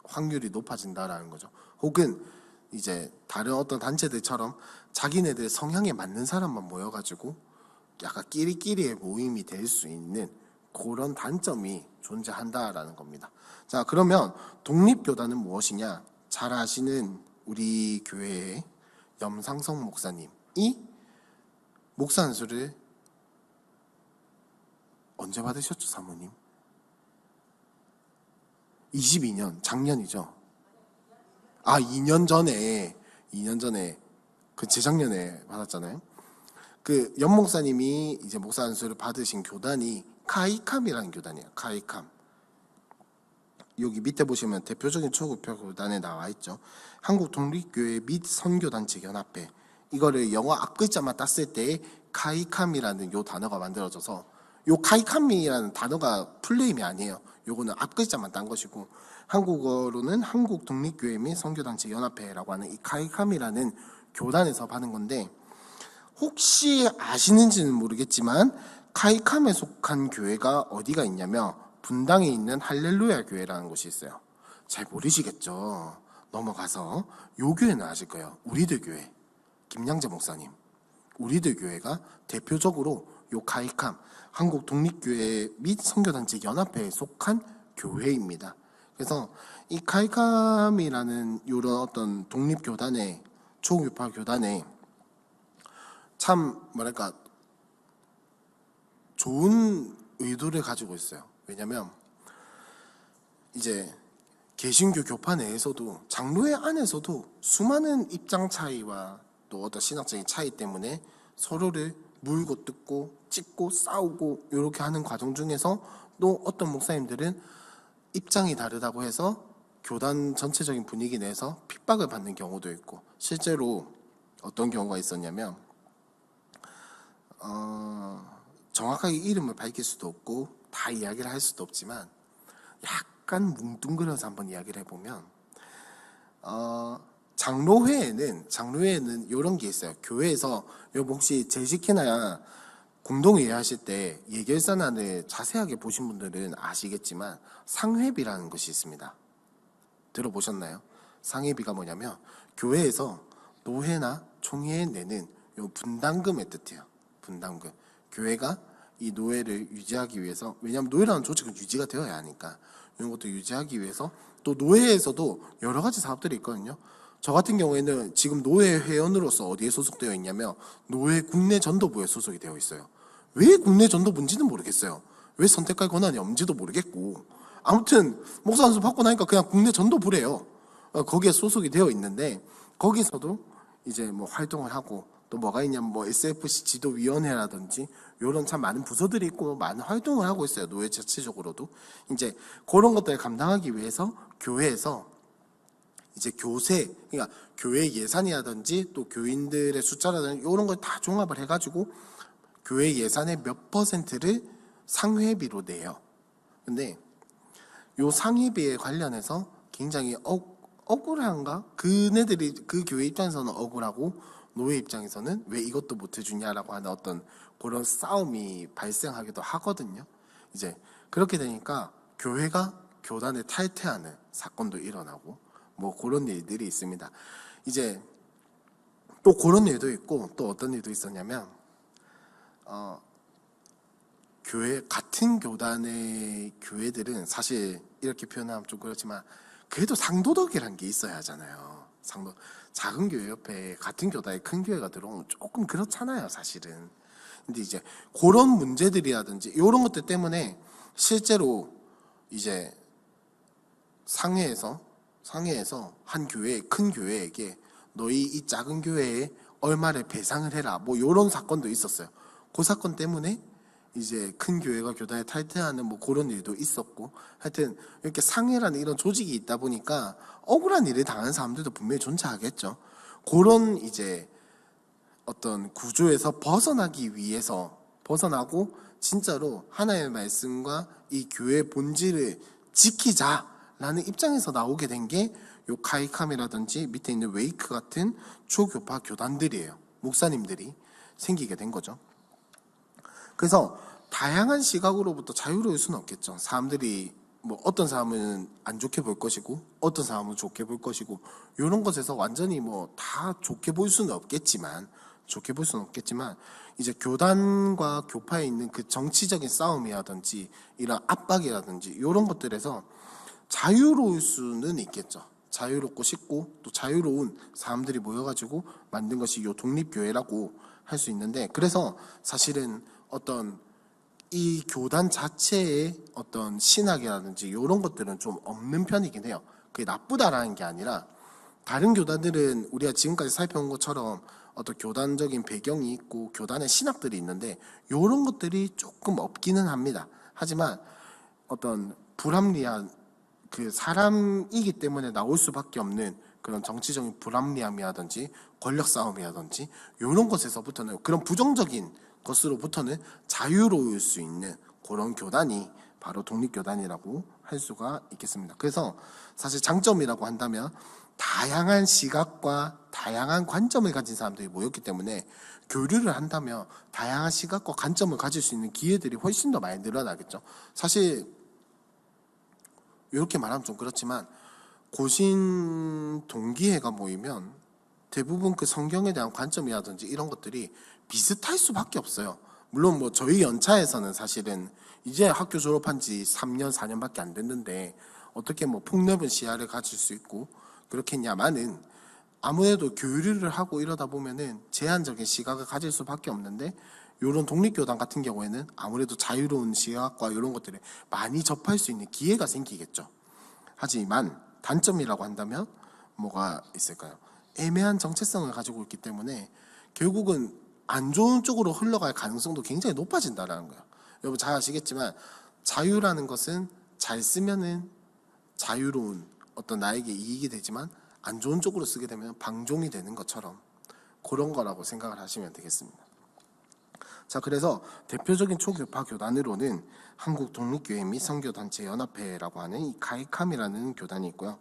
확률이 높아진다라는 거죠. 혹은 이제 다른 어떤 단체들처럼 자기네들 성향에 맞는 사람만 모여가지고 약간 끼리끼리의 모임이 될 수 있는 그런 단점이 존재한다라는 겁니다. 자, 그러면 독립교단은 무엇이냐? 잘 아시는 우리 교회의 염상성 목사님이 목사 안수를 언제 받으셨죠, 사모님? 22년, 작년이죠. 2년 전에 그 재작년에 받았잖아요. 그 염 목사님이 이제 목사 안수를 받으신 교단이 카이캄이라는 교단이에요. 카이캄. 여기 밑에 보시면 대표적인 초급표 교단에 나와 있죠. 한국 독립교회 및 선교단체 연합회. 이거를 영어 앞글자만 땄을 때 카이캄이라는 요 단어가 만들어져서, 요 카이캄이라는 단어가 풀네임이 아니에요. 요거는 앞글자만 딴 것이고, 한국어로는 한국 독립교회 및 선교단체 연합회라고 하는 이 카이캄이라는 교단에서 받은 건데, 혹시 아시는지는 모르겠지만 카이캄에 속한 교회가 어디가 있냐면 분당에 있는 할렐루야 교회라는 곳이 있어요. 잘 모르시겠죠? 넘어가서 요 교회는 아실 거예요. 우리들 교회, 김양재 목사님, 우리들 교회가 대표적으로 요 카이캄, 한국 독립교회 및 선교단체 연합회에 속한 교회입니다. 그래서 이 카이캄이라는 이런 어떤 독립교단의 초교파 교단에 참 좋은 의도를 가지고 있어요. 왜냐면 이제 개신교 교파 내에서도 장로회 안에서도 수많은 입장 차이와 또 어떤 신학적인 차이 때문에 서로를 물고 뜯고 찢고 싸우고 이렇게 하는 과정 중에서 또 어떤 목사님들은 입장이 다르다고 해서 교단 전체적인 분위기 내에서 핍박을 받는 경우도 있고, 실제로 어떤 경우가 있었냐면 정확하게 이름을 밝힐 수도 없고 다 이야기를 할 수도 없지만 약간 뭉뚱그려서 한번 이야기를 해보면 장로회에는 이런 게 있어요. 교회에서 여러분 혹시 제시키나 공동회의 하실 때 예결산안을 자세하게 보신 분들은 아시겠지만 상회비라는 것이 있습니다. 들어보셨나요? 상회비가 뭐냐면 교회에서 노회나 총회에 내는 요 분담금의 뜻이에요. 분담금. 교회가 이 노회를 유지하기 위해서, 왜냐하면 노회라는 조직은 유지가 되어야 하니까 이런 것도 유지하기 위해서, 또 노회에서도 여러 가지 사업들이 있거든요. 저 같은 경우에는 지금 노회 회원으로서 어디에 소속되어 있냐면 노회 국내 전도부에 소속이 되어 있어요. 왜 국내 전도부인지는 모르겠어요. 왜 선택할 권한이 없는지도 모르겠고, 아무튼 목사 안수 받고 나니까 그냥 국내 전도부래요. 거기에 소속이 되어 있는데 거기서도 이제 뭐 활동을 하고, 또 뭐가 있냐면 뭐 SFC 지도위원회라든지 이런 참 많은 부서들이 있고 많은 활동을 하고 있어요. 노회 자체적으로도. 이제 그런 것들을 감당하기 위해서 교회에서 이제 교세, 그러니까 교회 예산이라든지 또 교인들의 숫자라든지 이런 걸 다 종합을 해가지고 교회 예산의 몇 %를 상회비로 내요. 근데 요 상회비에 관련해서 굉장히 억울한가? 그네들이, 그 교회 입장에서는 억울하고 노회 입장에서는 왜 이것도 못 해주냐라고 하는 어떤 그런 싸움이 발생하기도 하거든요. 이제 그렇게 되니까 교회가 교단을 탈퇴하는 사건도 일어나고 뭐 그런 일들이 있습니다. 이제 또 그런 일도 있고, 또 어떤 일도 있었냐면 교회, 같은 교단의 교회들은 사실 이렇게 표현하면 좀 그렇지만 그래도 상도덕이라는 게 있어야 하잖아요. 작은 교회 옆에 같은 교단에 큰 교회가 들어오면 조금 그렇잖아요, 사실은. 근데 이제 그런 문제들이라든지 이런 것들 때문에 실제로 이제 상회에서 한 교회, 큰 교회에게 너희 이 작은 교회에 얼마를 배상을 해라, 뭐 이런 사건도 있었어요. 그 사건 때문에 이제 큰 교회가 교단에 탈퇴하는 뭐 그런 일도 있었고, 하여튼 이렇게 상회라는 이런 조직이 있다 보니까 억울한 일을 당하는 사람들도 분명히 존재하겠죠. 그런 이제 어떤 구조에서 벗어나기 위해서, 벗어나고 진짜로 하나님의 말씀과 이 교회의 본질을 지키자라는 입장에서 나오게 된 게 요 카이캄이라든지 밑에 있는 웨이크 같은 초교파 교단들이에요. 목사님들이 생기게 된 거죠. 그래서 다양한 시각으로부터 자유로울 수는 없겠죠. 사람들이 뭐 어떤 사람은 안 좋게 볼 것이고 어떤 사람은 좋게 볼 것이고, 이런 것에서 완전히 뭐 다 좋게 볼 수는 없겠지만 이제 교단과 교파에 있는 그 정치적인 싸움이라든지 이런 압박이라든지 이런 것들에서 자유로울 수는 있겠죠. 자유롭고 싶고 또 자유로운 사람들이 모여가지고 만든 것이 요 독립교회라고 할 수 있는데, 그래서 사실은 어떤 이 교단 자체의 어떤 신학이라든지 이런 것들은 좀 없는 편이긴 해요. 그게 나쁘다라는 게 아니라, 다른 교단들은 우리가 지금까지 살펴온 것처럼 어떤 교단적인 배경이 있고 교단의 신학들이 있는데 이런 것들이 조금 없기는 합니다. 하지만 어떤 불합리한, 그 사람이기 때문에 나올 수밖에 없는 그런 정치적인 불합리함이라든지 권력 싸움이라든지 이런 것에서부터는, 그런 부정적인 것으로부터는 자유로울 수 있는 그런 교단이 바로 독립교단이라고 할 수가 있겠습니다. 그래서 사실 장점이라고 한다면 다양한 시각과 다양한 관점을 가진 사람들이 모였기 때문에 교류를 한다면 다양한 시각과 관점을 가질 수 있는 기회들이 훨씬 더 많이 늘어나겠죠. 사실 이렇게 말하면 좀 그렇지만 고신 동기회가 모이면 대부분 그 성경에 대한 관점이라든지 이런 것들이 비슷할 수밖에 없어요. 물론 뭐 저희 연차에서는 사실은 이제 학교 졸업한 지 3년, 4년밖에 안 됐는데 어떻게 뭐 폭넓은 시야를 가질 수 있고 그렇겠냐마는, 아무래도 교류를 하고 이러다 보면은 제한적인 시각을 가질 수밖에 없는데, 이런 독립교단 같은 경우에는 아무래도 자유로운 시각과 이런 것들을 많이 접할 수 있는 기회가 생기겠죠. 하지만 단점이라고 한다면 뭐가 있을까요? 애매한 정체성을 가지고 있기 때문에 결국은 안 좋은 쪽으로 흘러갈 가능성도 굉장히 높아진다는 거예요. 여러분 잘 아시겠지만 자유라는 것은 잘 쓰면은 자유로운 어떤 나에게 이익이 되지만 안 좋은 쪽으로 쓰게 되면 방종이 되는 것처럼 그런 거라고 생각을 하시면 되겠습니다. 자, 그래서 대표적인 초교파 교단으로는 한국독립교회 및 선교단체연합회라고 하는 이 가이캄이라는 교단이 있고요.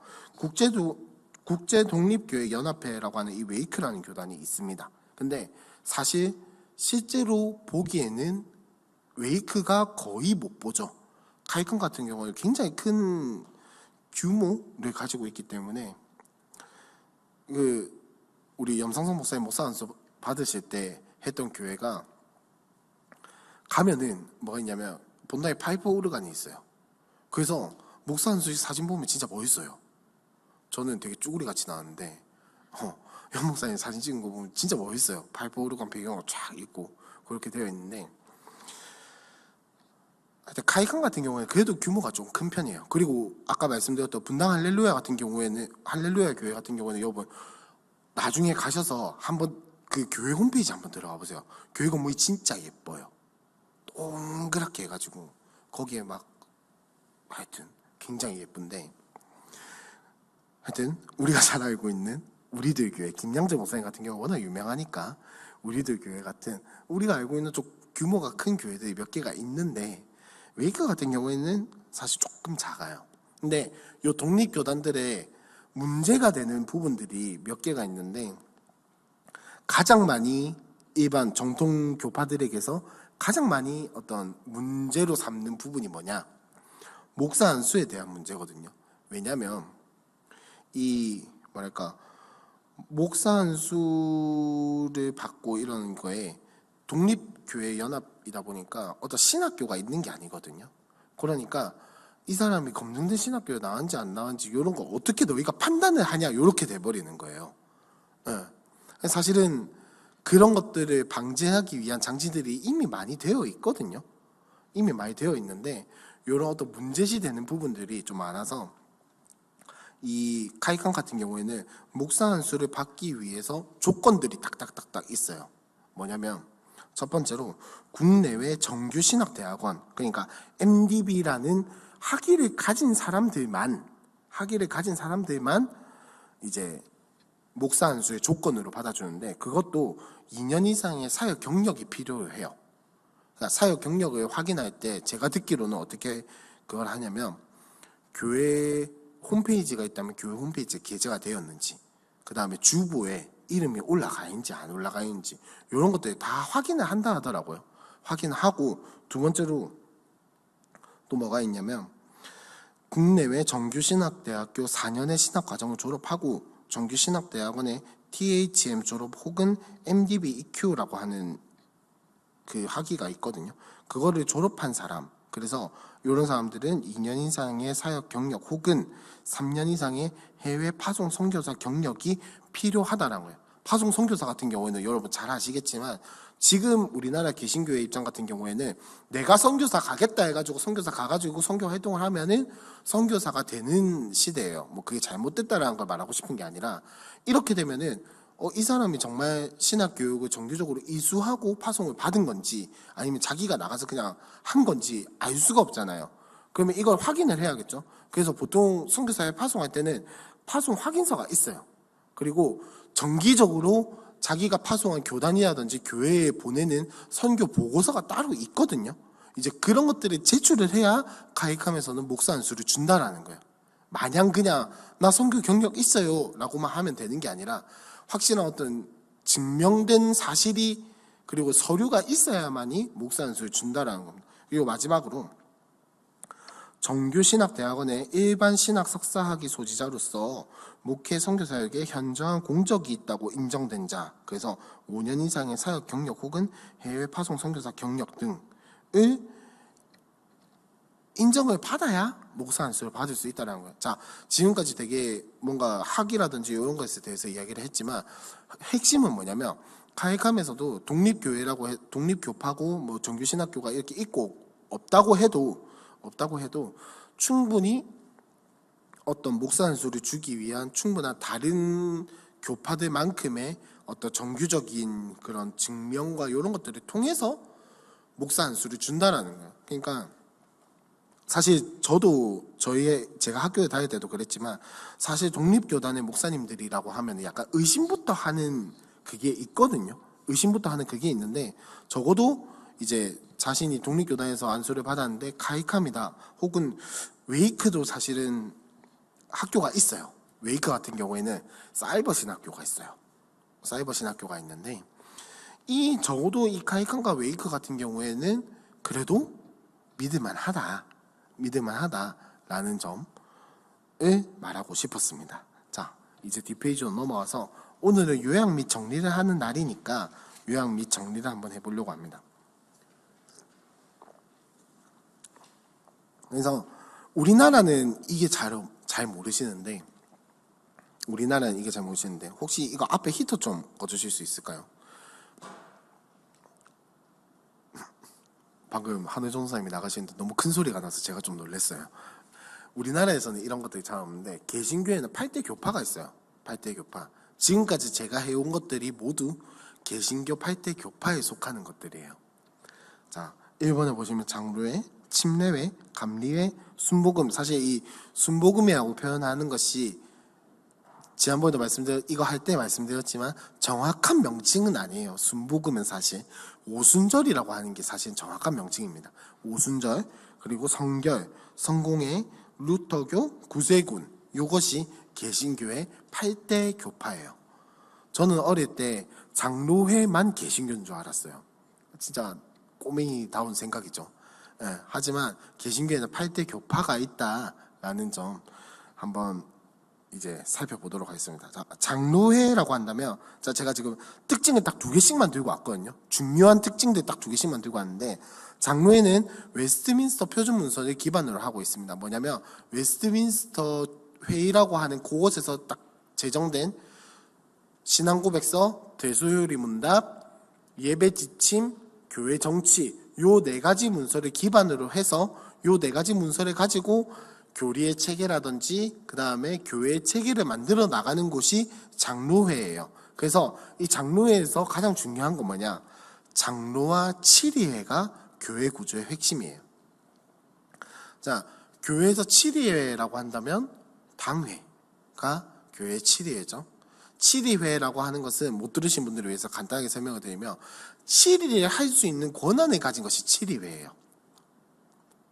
국제독립교회 연합회라고 하는 이 웨이크라는 교단이 있습니다. 근데 사실 실제로 보기에는 웨이크가 거의 못 보죠. 가이캄 같은 경우는 굉장히 큰 규모를 가지고 있기 때문에 우리 염상성 목사님 목사 안수 받으실 때 했던 교회가 가면은 뭐가 있냐면 본당에 파이프 오르간이 있어요. 그래서 목사 안수 사진 보면 진짜 멋있어요. 저는 되게 쭈구리 같이 나왔는데 연 목사님 사진 찍은 거 보면 진짜 멋있어요. 파이프 오르간 배경으로 쫙 있고 그렇게 되어 있는데, 하여튼 가이캄 같은 경우에는 그래도 규모가 좀 큰 편이에요. 그리고 아까 말씀드렸던 분당 할렐루야 같은 경우에는, 할렐루야 교회 같은 경우에는 여러분 나중에 가셔서 한번 그 교회 홈페이지 한번 들어가 보세요. 교회 건물이 진짜 예뻐요. 동그랗게 해가지고 거기에 막 하여튼 굉장히 예쁜데, 하여튼 우리가 잘 알고 있는 우리들 교회 김양재 목사님 같은 경우 워낙 유명하니까 우리들 교회 같은 우리가 알고 있는 좀 규모가 큰 교회들이 몇 개가 있는데, 웨이크 같은 경우에는 사실 조금 작아요. 근데 이 독립교단들의 문제가 되는 부분들이 몇 개가 있는데, 가장 많이 일반 정통 교파들에게서 가장 많이 어떤 문제로 삼는 부분이 뭐냐? 목사 안수에 대한 문제거든요. 왜냐하면 이 뭐랄까 목사 안수를 받고 이러는 거에 독립교회 연합이다 보니까 어떤 신학교가 있는 게 아니거든요. 그러니까 이 사람이 검증된 신학교에 나왔는지 안 나왔는지 이런 거 어떻게 너희가 판단을 하냐, 이렇게 돼버리는 거예요. 사실은 그런 것들을 방지하기 위한 장치들이 이미 많이 되어 있거든요. 이미 많이 되어 있는데 이런 어떤 문제시 되는 부분들이 좀 많아서 이 가이캄 같은 경우에는 목사 안수를 받기 위해서 조건들이 딱딱딱딱 있어요. 뭐냐면 첫 번째로 국내외 정규신학대학원, 그러니까 MDB라는 학위를 가진 사람들만 이제 목사 안수의 조건으로 받아주는데, 그것도 2년 이상의 사역 경력이 필요해요. 그러니까 사역 경력을 확인할 때 제가 듣기로는 어떻게 그걸 하냐면, 교회 홈페이지가 있다면 교회 홈페이지에 게재가 되었는지, 그 다음에 주보에 이름이 올라가 있는지 안 올라가 있는지 이런 것들 다 확인을 한다 하더라고요. 확인하고 두 번째로 또 뭐가 있냐면, 국내외 정규신학대학교 4년의 신학과정을 졸업하고 정규신학대학원의 THM 졸업 혹은 MDB EQ라고 하는 그 학위가 있거든요. 그거를 졸업한 사람, 그래서 이런 사람들은 2년 이상의 사역 경력 혹은 3년 이상의 해외 파송 선교사 경력이 필요하다는 거예요. 파송 선교사 같은 경우에는 여러분 잘 아시겠지만 지금 우리나라 개신교회 입장 같은 경우에는 내가 선교사 가겠다 해가지고 선교사 가가지고 선교 활동을 하면은 선교사가 되는 시대예요. 뭐 그게 잘못됐다라는 걸 말하고 싶은 게 아니라, 이렇게 되면은 이 사람이 정말 신학 교육을 정규적으로 이수하고 파송을 받은 건지 아니면 자기가 나가서 그냥 한 건지 알 수가 없잖아요. 그러면 이걸 확인을 해야겠죠. 그래서 보통 선교사에 파송할 때는 파송 확인서가 있어요. 그리고 정기적으로 자기가 파송한 교단이라든지 교회에 보내는 선교 보고서가 따로 있거든요. 이제 그런 것들을 제출을 해야 가이캄에서는 목사 안수를 준다라는 거예요. 마냥 그냥 나 선교 경력 있어요 라고만 하면 되는 게 아니라 확실한 어떤 증명된 사실이 그리고 서류가 있어야만이 목사 안수를 준다라는 겁니다. 그리고 마지막으로 정규신학대학원의 일반 신학 석사학위 소지자로서 목회 선교사역에 현저한 공적이 있다고 인정된 자, 그래서 5년 이상의 사역 경력 혹은 해외 파송 선교사 경력 등을 인정을 받아야 목사 안수를 받을 수 있다는 거예요. 자, 지금까지 되게 뭔가 학위라든지 이런 것에 대해서 이야기를 했지만 핵심은 뭐냐면, 가이캄에서도 독립교파고 뭐 정규신학교가 이렇게 있고 없다고 해도 충분히 어떤 목사 안수를 주기 위한 충분한 다른 교파들만큼의 어떤 정규적인 그런 증명과 이런 것들을 통해서 목사 안수를 준다라는 거예요. 그러니까 사실 저도 제가 학교에 다닐 때도 그랬지만 사실 독립교단의 목사님들이라고 하면 약간 의심부터 하는 그게 있거든요. 의심부터 하는 그게 있는데 적어도 이제 자신이 독립교단에서 안수를 받았는데 카이캄이다 혹은 웨이크도 사실은 학교가 있어요. 웨이크 같은 경우에는 사이버 신학교가 있어요. 사이버 신학교가 있는데 적어도 이 카이캄과 웨이크 같은 경우에는 그래도 믿을만하다라는 점을 말하고 싶었습니다. 자, 이제 뒷페이지로 넘어와서 오늘은 요약 및 정리를 하는 날이니까 요약 및 정리를 한번 해보려고 합니다. 그래서 우리나라는 이게 잘 모르시는데 혹시 이거 앞에 히터 좀 꺼주실 수 있을까요? 방금 한혜종 선생님이 나가시는데 너무 큰 소리가 나서 제가 좀 놀랐어요. 우리나라에서는 이런 것들이 잘 없는데 개신교에는 8대 교파가 있어요. 8대 교파. 지금까지 제가 해온 것들이 모두 개신교 8대 교파에 속하는 것들이에요. 자, 1번에 보시면 장로회, 침례회, 감리회, 순복음. 사실 이 순복음이라고 표현하는 것이 지난번에도 이거 할 때 말씀드렸지만 정확한 명칭은 아니에요. 순복음은 사실 오순절이라고 하는 게 사실 정확한 명칭입니다. 오순절, 그리고 성결, 성공회, 루터교, 구세군, 이것이 개신교의 8대 교파예요. 저는 어릴 때 장로회만 개신교인 줄 알았어요. 진짜 꼬맹이다운 생각이죠. 하지만 개신교에는 8대 교파가 있다라는 점 한번 이제 살펴보도록 하겠습니다. 자, 장로회라고 한다면, 자, 제가 지금 특징을 딱 2개씩만 들고 왔거든요. 중요한 특징들 딱 2개씩만 들고 왔는데, 장로회는 웨스트민스터 표준문서를 기반으로 하고 있습니다. 뭐냐면 웨스트민스터 회의라고 하는 그곳에서 딱 제정된 신앙고백서, 대소요리 문답, 예배 지침, 교회 정치, 요 4가지 문서를 기반으로 해서 요 4가지 문서를 가지고 교리의 체계라든지 그 다음에 교회의 체계를 만들어 나가는 곳이 장로회예요. 그래서 이 장로회에서 가장 중요한 건 뭐냐? 장로와 치리회가 교회 구조의 핵심이에요. 자, 교회에서 치리회라고 한다면 당회가 교회의 치리회죠. 치리회라고 하는 것은 못 들으신 분들을 위해서 간단하게 설명을 드리면 치리를 할 수 있는 권한을 가진 것이 치리회예요.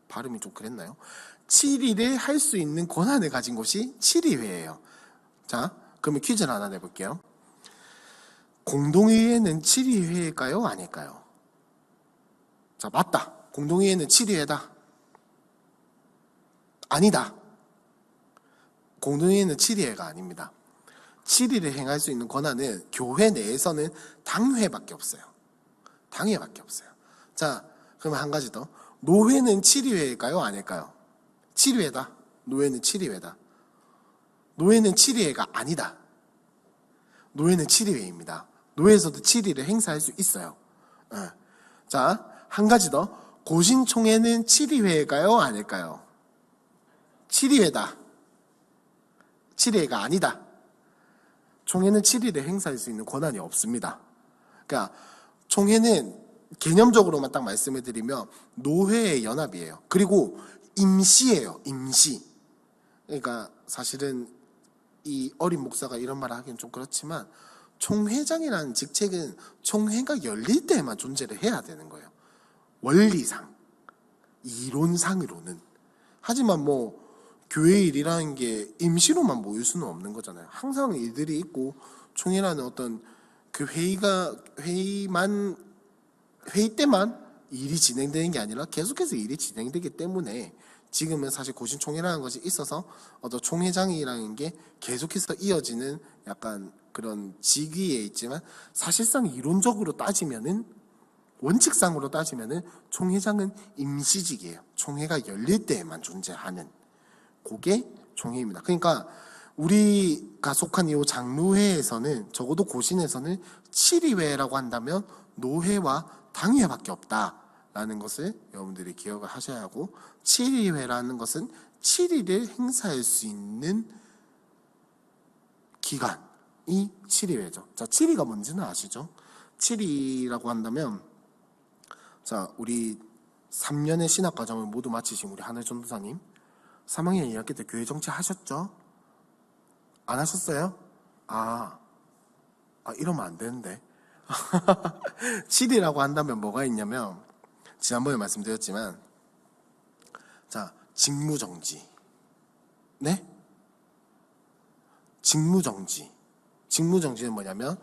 발음이 좀 그랬나요? 치리를 할 수 있는 권한을 가진 곳이 치리회예요. 자, 그러면 퀴즈를 하나 내볼게요. 공동의회는 치리회일까요? 아닐까요? 자, 맞다. 공동의회는 치리회다. 아니다. 공동의회는 치리회가 아닙니다. 치리를 행할 수 있는 권한은 교회 내에서는 당회밖에 없어요. 당회밖에 없어요. 자, 그러면 한 가지 더. 노회는 치리회일까요? 아닐까요? 치리회다. 노회는 치리회다. 노회는 치리회가 아니다. 노회는 치리회입니다. 노회에서도 치리를 행사할 수 있어요. 자, 한 가지 더. 고신총회는 치리회일까요? 아닐까요? 치리회다. 치리회가 아니다. 총회는 치리를 행사할 수 있는 권한이 없습니다. 그러니까 총회는 개념적으로만 딱 말씀을 드리면 노회의 연합이에요. 그리고 임시예요. 임시. 그러니까 사실은 이 어린 목사가 이런 말을 하기는 좀 그렇지만 총회장이라는 직책은 총회가 열릴 때만 존재를 해야 되는 거예요. 원리상, 이론상으로는. 하지만 뭐 교회 일이라는 게 임시로만 모일 수는 없는 거잖아요. 항상 일들이 있고 총회라는 어떤 그 회의 때만 일이 진행되는 게 아니라 계속해서 일이 진행되기 때문에 지금은 사실 고신총회라는 것이 있어서 어떤 총회장이라는 게 계속해서 이어지는 약간 그런 직위에 있지만 사실상 이론적으로 따지면은 원칙상으로 따지면은 총회장은 임시직이에요. 총회가 열릴 때에만 존재하는 그게 총회입니다. 그러니까 우리가 속한 이 장로회에서는 적어도 고신에서는 치리회라고 한다면 노회와 당회밖에 없다라는 것을 여러분들이 기억을 하셔야 하고 치리회라는 것은 치리를 행사할 수 있는 기관인 7위회죠. 자, 7위가 뭔지는 아시죠? 7위라고 한다면, 자, 우리 3년의 신학과정을 모두 마치신 우리 하늘 전도사님, 3학년 2학기 때 교회 정치 하셨죠? 안 하셨어요? 이러면 안 되는데. 7위라고 한다면 뭐가 있냐면, 지난번에 말씀드렸지만, 자, 직무정지. 네? 직무정지. 직무정지는 뭐냐면,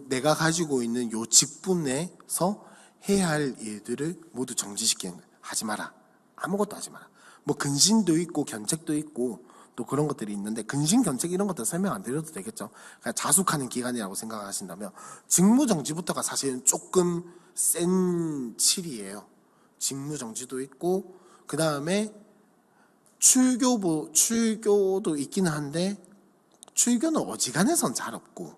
내가 가지고 있는 요 직분에서 해야 할 일들을 모두 정지시키는 거예요. 하지 마라. 아무것도 하지 마라. 뭐 근신도 있고 견책도 있고 또 그런 것들이 있는데, 근신, 견책 이런 것들 설명 안 드려도 되겠죠. 그냥 자숙하는 기간이라고 생각하신다면 직무정지부터가 사실은 조금 센 7이에요. 직무정지도 있고, 그 다음에 출교도 있기는 한데, 출교는 어지간해선 잘 없고,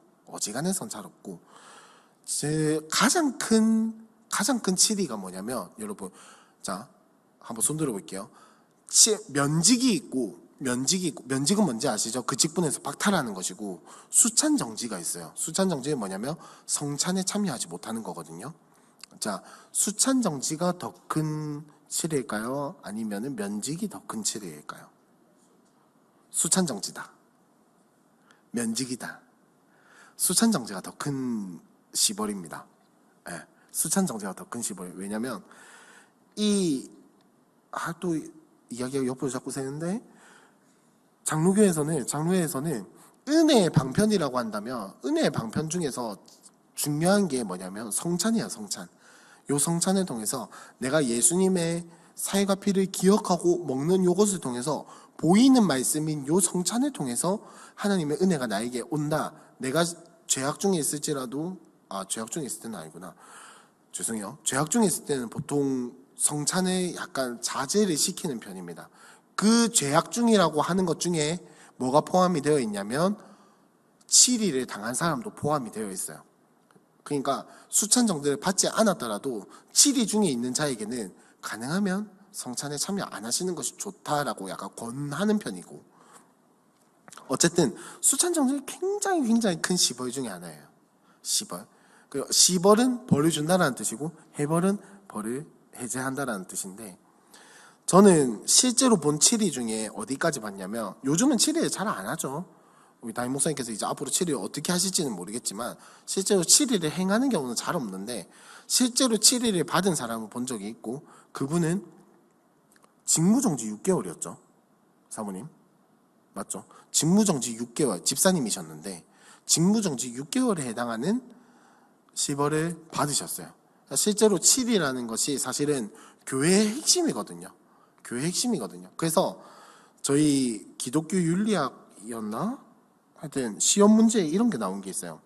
가장 큰 7위가 뭐냐면, 여러분, 자, 한번 손 들어볼게요. 면직이 있고, 면직은 뭔지 아시죠? 그 직분에서 박탈하는 것이고, 수찬정지가 있어요. 수찬정지는 뭐냐면 성찬에 참여하지 못하는 거거든요. 자, 수찬정지가 더 큰 7위일까요? 아니면은 면직이 더 큰 7위일까요? 수찬정지다. 면직이다. 수찬정지가 더 큰 시벌입니다. 네, 수찬정지가 더 큰 시벌. 왜냐면 또 이야기가 옆으로 자꾸 새는데, 장로회에서는 은혜의 방편이라고 한다면, 은혜의 방편 중에서 중요한 게 뭐냐면 성찬이야, 성찬. 요 성찬을 통해서 내가 예수님의 살과 피를 기억하고 먹는 요것을 통해서 보이는 말씀인 요 성찬을 통해서 하나님의 은혜가 나에게 온다. 내가 죄악 중에 있을지라도, 죄악 중에 있을 때는 아니구나. 죄송해요. 죄악 중에 있을 때는 보통 성찬에 약간 자제를 시키는 편입니다. 그 죄악 중이라고 하는 것 중에 뭐가 포함이 되어 있냐면 7위를 당한 사람도 포함이 되어 있어요. 그러니까 수찬정지를 받지 않았더라도 7위 중에 있는 자에게는 가능하면 성찬에 참여 안 하시는 것이 좋다라고 약간 권하는 편이고, 어쨌든 수찬정지는 굉장히 큰 시벌 중에 하나예요. 시벌. 그 시벌은 벌을 준다라는 뜻이고, 해벌은 벌을 해제한다라는 뜻인데, 저는 실제로 본 7위 중에 어디까지 봤냐면, 요즘은 7위를 잘 안 하죠. 우리 담임 목사님께서 이제 앞으로 7위를 어떻게 하실지는 모르겠지만, 실제로 7위를 행하는 경우는 잘 없는데, 실제로 7위를 받은 사람을 본 적이 있고, 그분은 직무정지 6개월이었죠. 사모님 맞죠? 직무정지 6개월, 집사님이셨는데 직무정지 6개월에 해당하는 시벌을 받으셨어요. 실제로 7위라는 것이 사실은 교회의 핵심이거든요. 그래서 저희 기독교 윤리학이었나? 하여튼 시험 문제에 이런 게 나온 게 있어요.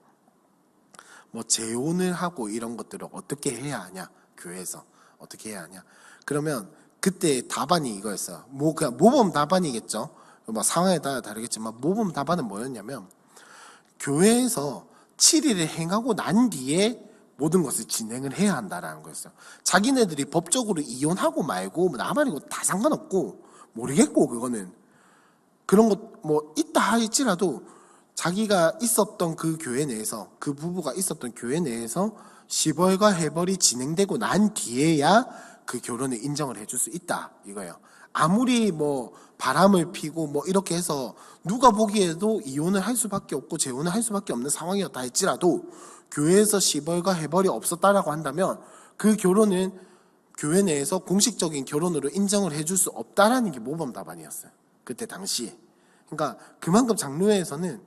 뭐 재혼을 하고 이런 것들을 어떻게 해야 하냐, 교회에서 어떻게 해야 하냐. 그러면 그때 답안이 이거였어요. 그냥 모범 답안이겠죠. 뭐 상황에 따라 다르겠지만 모범 답안은 뭐였냐면, 교회에서 7일을 행하고 난 뒤에 모든 것을 진행을 해야 한다라는 거였어요. 자기네들이 법적으로 이혼하고 말고 나발이고 다 상관없고, 모르겠고, 그거는 그런 것 뭐 있다 할지라도 자기가 있었던 그 교회 내에서, 그 부부가 있었던 교회 내에서 시벌과 해벌이 진행되고 난 뒤에야 그 결혼을 인정을 해줄 수 있다, 이거예요. 아무리 뭐 바람을 피고 뭐 이렇게 해서 누가 보기에도 이혼을 할 수밖에 없고 재혼을 할 수밖에 없는 상황이었다 할지라도, 교회에서 시벌과 해벌이 없었다라고 한다면 그 결혼은 교회 내에서 공식적인 결혼으로 인정을 해줄 수 없다라는 게 모범 답안이었어요, 그때 당시에. 그러니까 그만큼 장로회에서는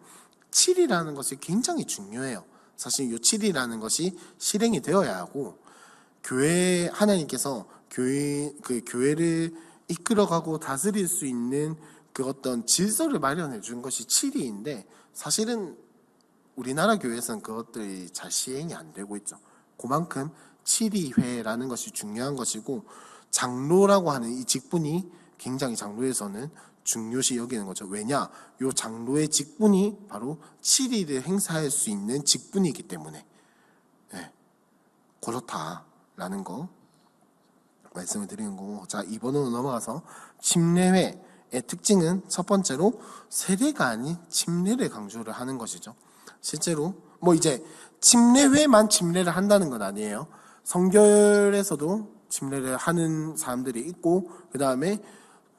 7이라는 것이 굉장히 중요해요. 사실 이 7이라는 것이 실행이 되어야 하고, 교회, 하나님께서 교회를 이끌어가고 다스릴 수 있는 그 어떤 질서를 마련해 준 것이 7위인데, 사실은 우리나라 교회에서는 그것들이 잘 시행이 안 되고 있죠. 그만큼 7위회라는 것이 중요한 것이고, 장로라고 하는 이 직분이 굉장히 장로에서는 중요시 여기는 거죠. 왜냐? 요 장로의 직분이 바로 7위를 행사할 수 있는 직분이기 때문에, 네, 그렇다라는 거 말씀을 드리는 거고. 자, 2번으로 넘어가서 침례회의 특징은 첫 번째로 세례가 아닌 침례를 강조를 하는 것이죠. 실제로 뭐 이제 침례회만 침례를 한다는 건 아니에요. 성결에서도 침례를 하는 사람들이 있고, 그 다음에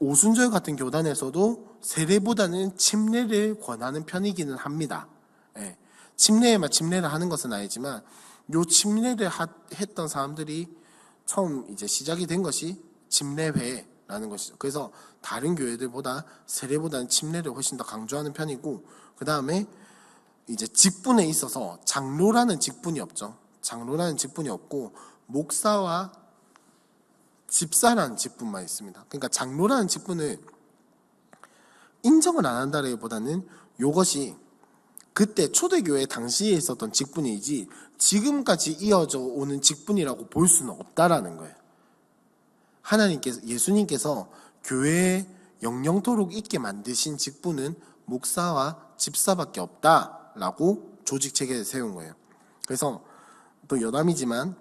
오순절 같은 교단에서도 세례보다는 침례를 권하는 편이기는 합니다. 예. 침례에만 침례를 하는 것은 아니지만 요 침례를 했던 사람들이 처음 이제 시작이 된 것이 침례회라는 것이죠. 그래서 다른 교회들보다 세례보다는 침례를 훨씬 더 강조하는 편이고, 그 다음에 이제 직분에 있어서 장로라는 직분이 없죠. 장로라는 직분이 없고 목사와 집사라는 직분만 있습니다. 그러니까 장로라는 직분을 인정을 안 한다기보다는 이것이 그때 초대교회 당시에 있었던 직분이지 지금까지 이어져 오는 직분이라고 볼 수는 없다라는 거예요. 하나님께서, 예수님께서 교회에 영영토록 있게 만드신 직분은 목사와 집사밖에 없다라고 조직 체계를 세운 거예요. 그래서 또 여담이지만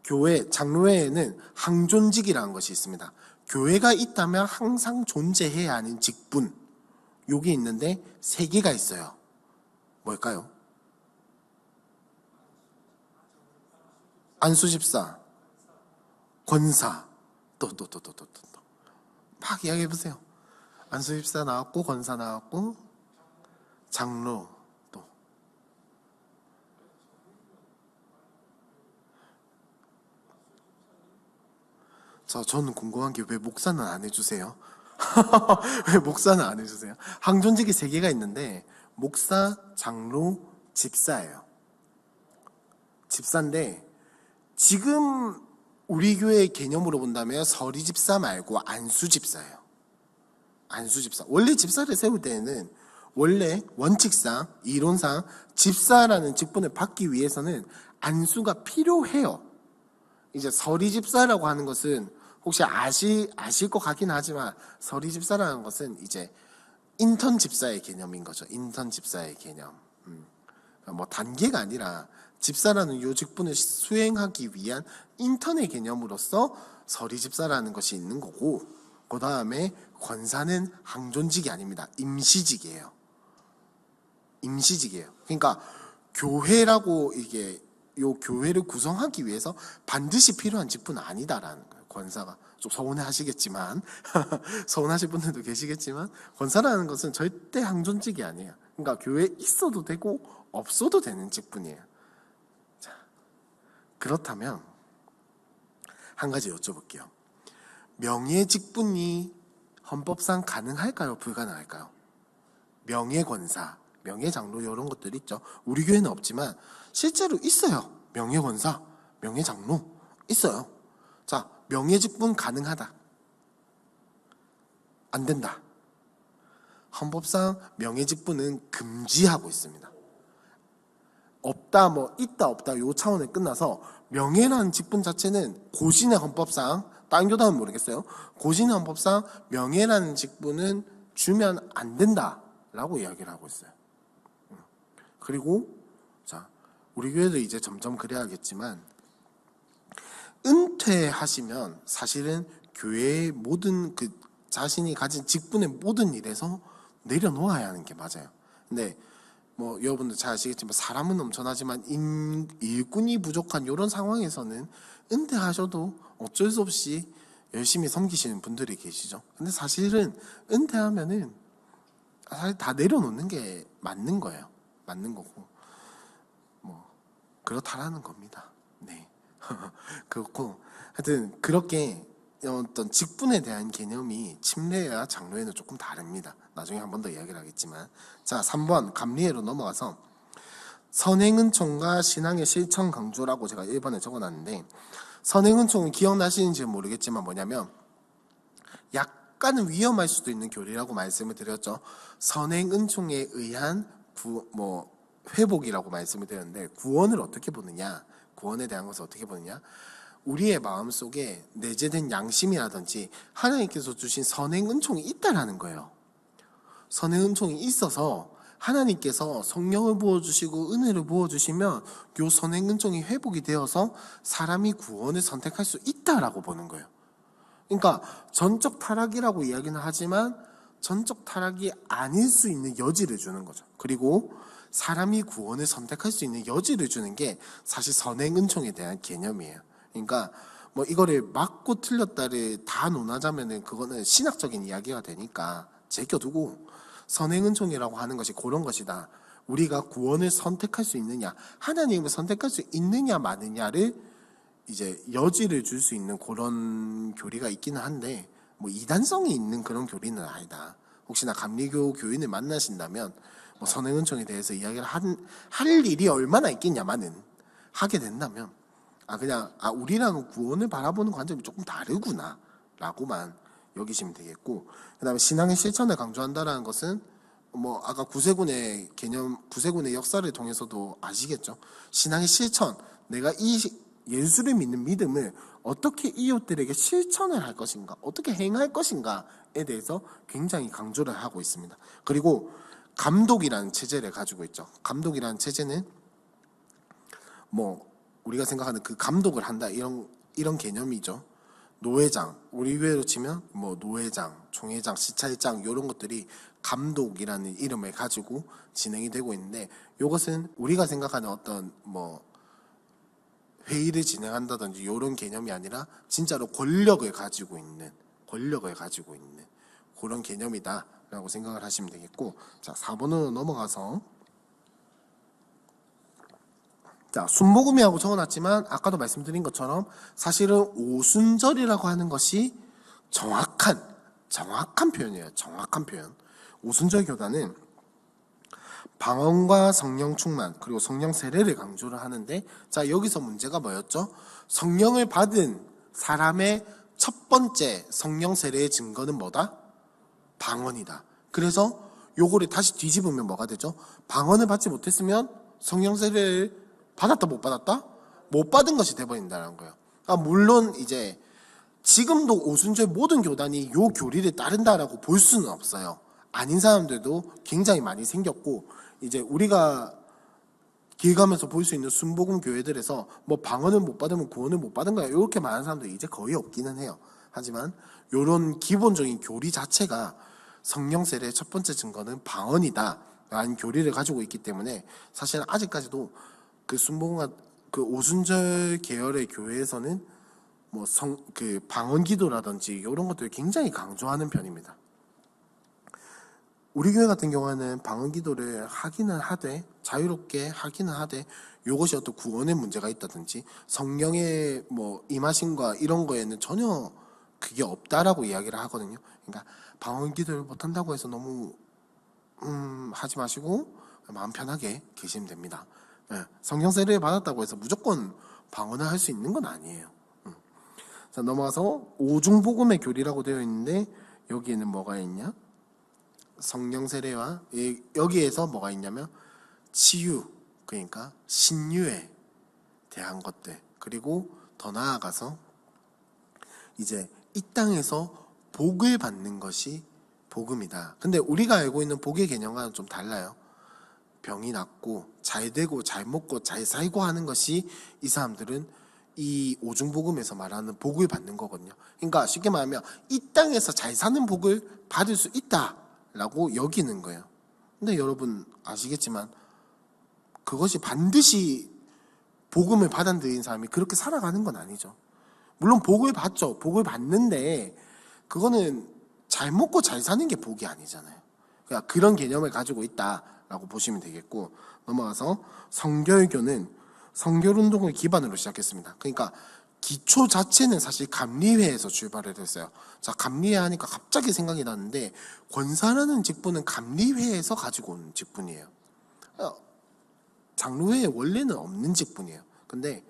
교회 장로회에는 항존직이라는 것이 있습니다. 교회가 있다면 항상 존재해야 하는 직분, 요게 있는데 3개가 있어요. 뭘까요? 안수집사, 권사, 또 막 이야기해 보세요. 안수집사 나왔고, 권사 나왔고, 장로, 또 저는 궁금한 게 왜 목사는 안 해주세요? 왜 목사는 안 해주세요? 항존직이 3개가 있는데 목사, 장로, 집사예요. 집사인데 지금 우리 교회 개념으로 본다면 서리 집사 말고 안수 집사예요. 안수 집사. 원래 집사를 세울 때에는 원래 원칙상 이론상 집사라는 직분을 받기 위해서는 안수가 필요해요. 이제 서리 집사라고 하는 것은 혹시 아실 것 같긴 하지만 서리 집사라는 것은 이제 인턴 집사의 개념인 거죠. 인턴 집사의 개념. 뭐 단계가 아니라 집사라는 요 직분을 수행하기 위한 인턴의 개념으로서 서리 집사라는 것이 있는 거고, 그 다음에 권사는 항존직이 아닙니다. 임시직이에요. 임시직이에요. 그러니까 교회라고 이게 요 교회를 구성하기 위해서 반드시 필요한 직분은 아니다라는 거예요. 권사가 좀 서운해 하시겠지만 서운하실 분들도 계시겠지만 권사라는 것은 절대 항존직이 아니에요. 그러니까 교회에 있어도 되고 없어도 되는 직분이에요. 자, 그렇다면 한 가지 여쭤볼게요. 명예 직분이 헌법상 가능할까요? 불가능할까요? 명예권사, 명예장로 이런 것들 있죠. 우리 교회는 없지만 실제로 있어요. 명예권사, 명예장로 있어요. 자, 명예직분 가능하다. 안 된다. 헌법상 명예직분은 금지하고 있습니다. 없다, 뭐 있다 없다 요 차원에 끝나서 명예라는 직분 자체는 고신의 헌법상, 다른 교단은 모르겠어요. 고신의 헌법상 명예라는 직분은 주면 안 된다라고 이야기를 하고 있어요. 그리고 자, 우리 교회도 이제 점점 그래야겠지만 은퇴하시면 사실은 교회의 모든 그 자신이 가진 직분의 모든 일에서 내려놓아야 하는 게 맞아요. 근데 뭐 여러분들 잘 아시겠지만 사람은 넘쳐나지만 일꾼이 부족한 이런 상황에서는 은퇴하셔도 어쩔 수 없이 열심히 섬기시는 분들이 계시죠. 근데 사실은 은퇴하면은 사실 다 내려놓는 게 맞는 거예요. 맞는 거고 뭐 그렇다라는 겁니다. 네. 그렇고 하여튼 그렇게 어떤 직분에 대한 개념이 침례와 장로에는 조금 다릅니다. 나중에 한 번 더 이야기를 하겠지만, 자 3번 감리회로 넘어가서 선행은총과 신앙의 실천 강조라고 제가 1번에 적어놨는데, 선행은총은 기억나시는지 모르겠지만 뭐냐면 약간은 위험할 수도 있는 교리라고 말씀을 드렸죠. 선행은총에 의한 회복이라고 말씀을 드렸는데, 구원을 어떻게 보느냐, 구원에 대한 것을 어떻게 보느냐, 우리의 마음속에 내재된 양심이라든지 하나님께서 주신 선행은총이 있다라는 거예요. 선행은총이 있어서 하나님께서 성령을 부어주시고 은혜를 부어주시면 요 선행은총이 회복이 되어서 사람이 구원을 선택할 수 있다라고 보는 거예요. 그러니까 전적 타락이라고 이야기는 하지만 전적 타락이 아닐 수 있는 여지를 주는 거죠. 그리고 사람이 구원을 선택할 수 있는 여지를 주는 게 사실 선행은총에 대한 개념이에요. 그러니까 뭐 이거를 맞고 틀렸다를 다 논하자면은 그거는 신학적인 이야기가 되니까 제껴두고 선행은총이라고 하는 것이 그런 것이다. 우리가 구원을 선택할 수 있느냐, 하나님을 선택할 수 있느냐 마느냐를 이제 여지를 줄 수 있는 그런 교리가 있기는 한데 뭐 이단성이 있는 그런 교리는 아니다. 혹시나 감리교 교인을 만나신다면 뭐 선행은총에 대해서 이야기를 할 일이 얼마나 있겠냐마는 하게 된다면 그냥 우리랑은 구원을 바라보는 관점이 조금 다르구나 라고만 여기시면 되겠고, 그 다음에 신앙의 실천을 강조한다라는 것은 뭐 아까 구세군의 개념, 구세군의 역사를 통해서도 아시겠죠. 신앙의 실천, 내가 이 예수를 믿는 믿음을 어떻게 이웃들에게 실천을 할 것인가, 어떻게 행할 것인가에 대해서 굉장히 강조를 하고 있습니다. 그리고 감독이라는 체제를 가지고 있죠. 감독이라는 체제는 뭐 우리가 생각하는 그 감독을 한다 이런 개념이죠. 노회장, 우리 교회로 치면 뭐 노회장, 총회장, 시찰장 이런 것들이 감독이라는 이름을 가지고 진행이 되고 있는데, 이것은 우리가 생각하는 어떤 뭐 회의를 진행한다든지 이런 개념이 아니라 진짜로 권력을 가지고 있는 그런 개념이다라고 생각을 하시면 되겠고, 자 4번으로 넘어가서, 자 순복음이라고 적어놨지만 아까도 말씀드린 것처럼 사실은 오순절이라고 하는 것이 정확한 표현이에요. 정확한 표현. 오순절 교단은 방언과 성령 충만 그리고 성령 세례를 강조를 하는데, 자 여기서 문제가 뭐였죠? 성령을 받은 사람의 첫 번째 성령 세례의 증거는 뭐다? 방언이다. 그래서 요거를 다시 뒤집으면 뭐가 되죠? 방언을 받지 못했으면 성령 세례를 받았다 못 받았다? 못 받은 것이 돼버린다는 거예요. 물론 이제 지금도 오순절 모든 교단이 요 교리를 따른다라고 볼 수는 없어요. 아닌 사람들도 굉장히 많이 생겼고, 이제 우리가 길 가면서 볼 수 있는 순복음 교회들에서 뭐 방언을 못 받으면 구원을 못 받은 거야 이렇게 말하는 사람들이 이제 거의 없기는 해요. 하지만 요런 기본적인 교리 자체가 성령 세례의 첫 번째 증거는 방언이다 라는 교리를 가지고 있기 때문에, 사실 아직까지도 그 순복음과 그 오순절 계열의 교회에서는 뭐 그 방언 기도라든지 이런 것들을 굉장히 강조하는 편입니다. 우리 교회 같은 경우에는 방언 기도를 하기는 하되, 자유롭게 하기는 하되, 이것이 어떤 구원의 문제가 있다든지 성령의 뭐 임하심과 이런 거에는 전혀 그게 없다라고 이야기를 하거든요. 그러니까 방언 기도를 못한다고 해서 너무 하지 마시고 마음 편하게 계시면 됩니다. 성령 세례를 받았다고 해서 무조건 방언을 할 수 있는 건 아니에요. 자 넘어가서 오중복음의 교리라고 되어 있는데, 여기에는 뭐가 있냐? 성령 세례와 여기에서 뭐가 있냐면 치유, 그러니까 신유에 대한 것들, 그리고 더 나아가서 이제 이 땅에서 복을 받는 것이 복음이다. 근데 우리가 알고 있는 복의 개념과는 좀 달라요. 병이 낫고 잘 되고 잘 먹고 잘 살고 하는 것이 이 사람들은 이 오중복음에서 말하는 복을 받는 거거든요. 그러니까 쉽게 말하면 이 땅에서 잘 사는 복을 받을 수 있다라고 여기는 거예요. 근데 여러분 아시겠지만 그것이 반드시 복음을 받아들인 사람이 그렇게 살아가는 건 아니죠. 물론 복을 받죠. 복을 받는데 그거는 잘 먹고 잘 사는 게 복이 아니잖아요. 그러니까 그런 개념을 가지고 있다라고 보시면 되겠고, 넘어가서 성결교는 성결운동을 기반으로 시작했습니다. 그러니까 기초 자체는 사실 감리회에서 출발을 했어요. 자, 감리회 하니까 갑자기 생각이 나는데, 권사라는 직분은 감리회에서 가지고 온 직분이에요. 장로회에 원래는 없는 직분이에요. 근데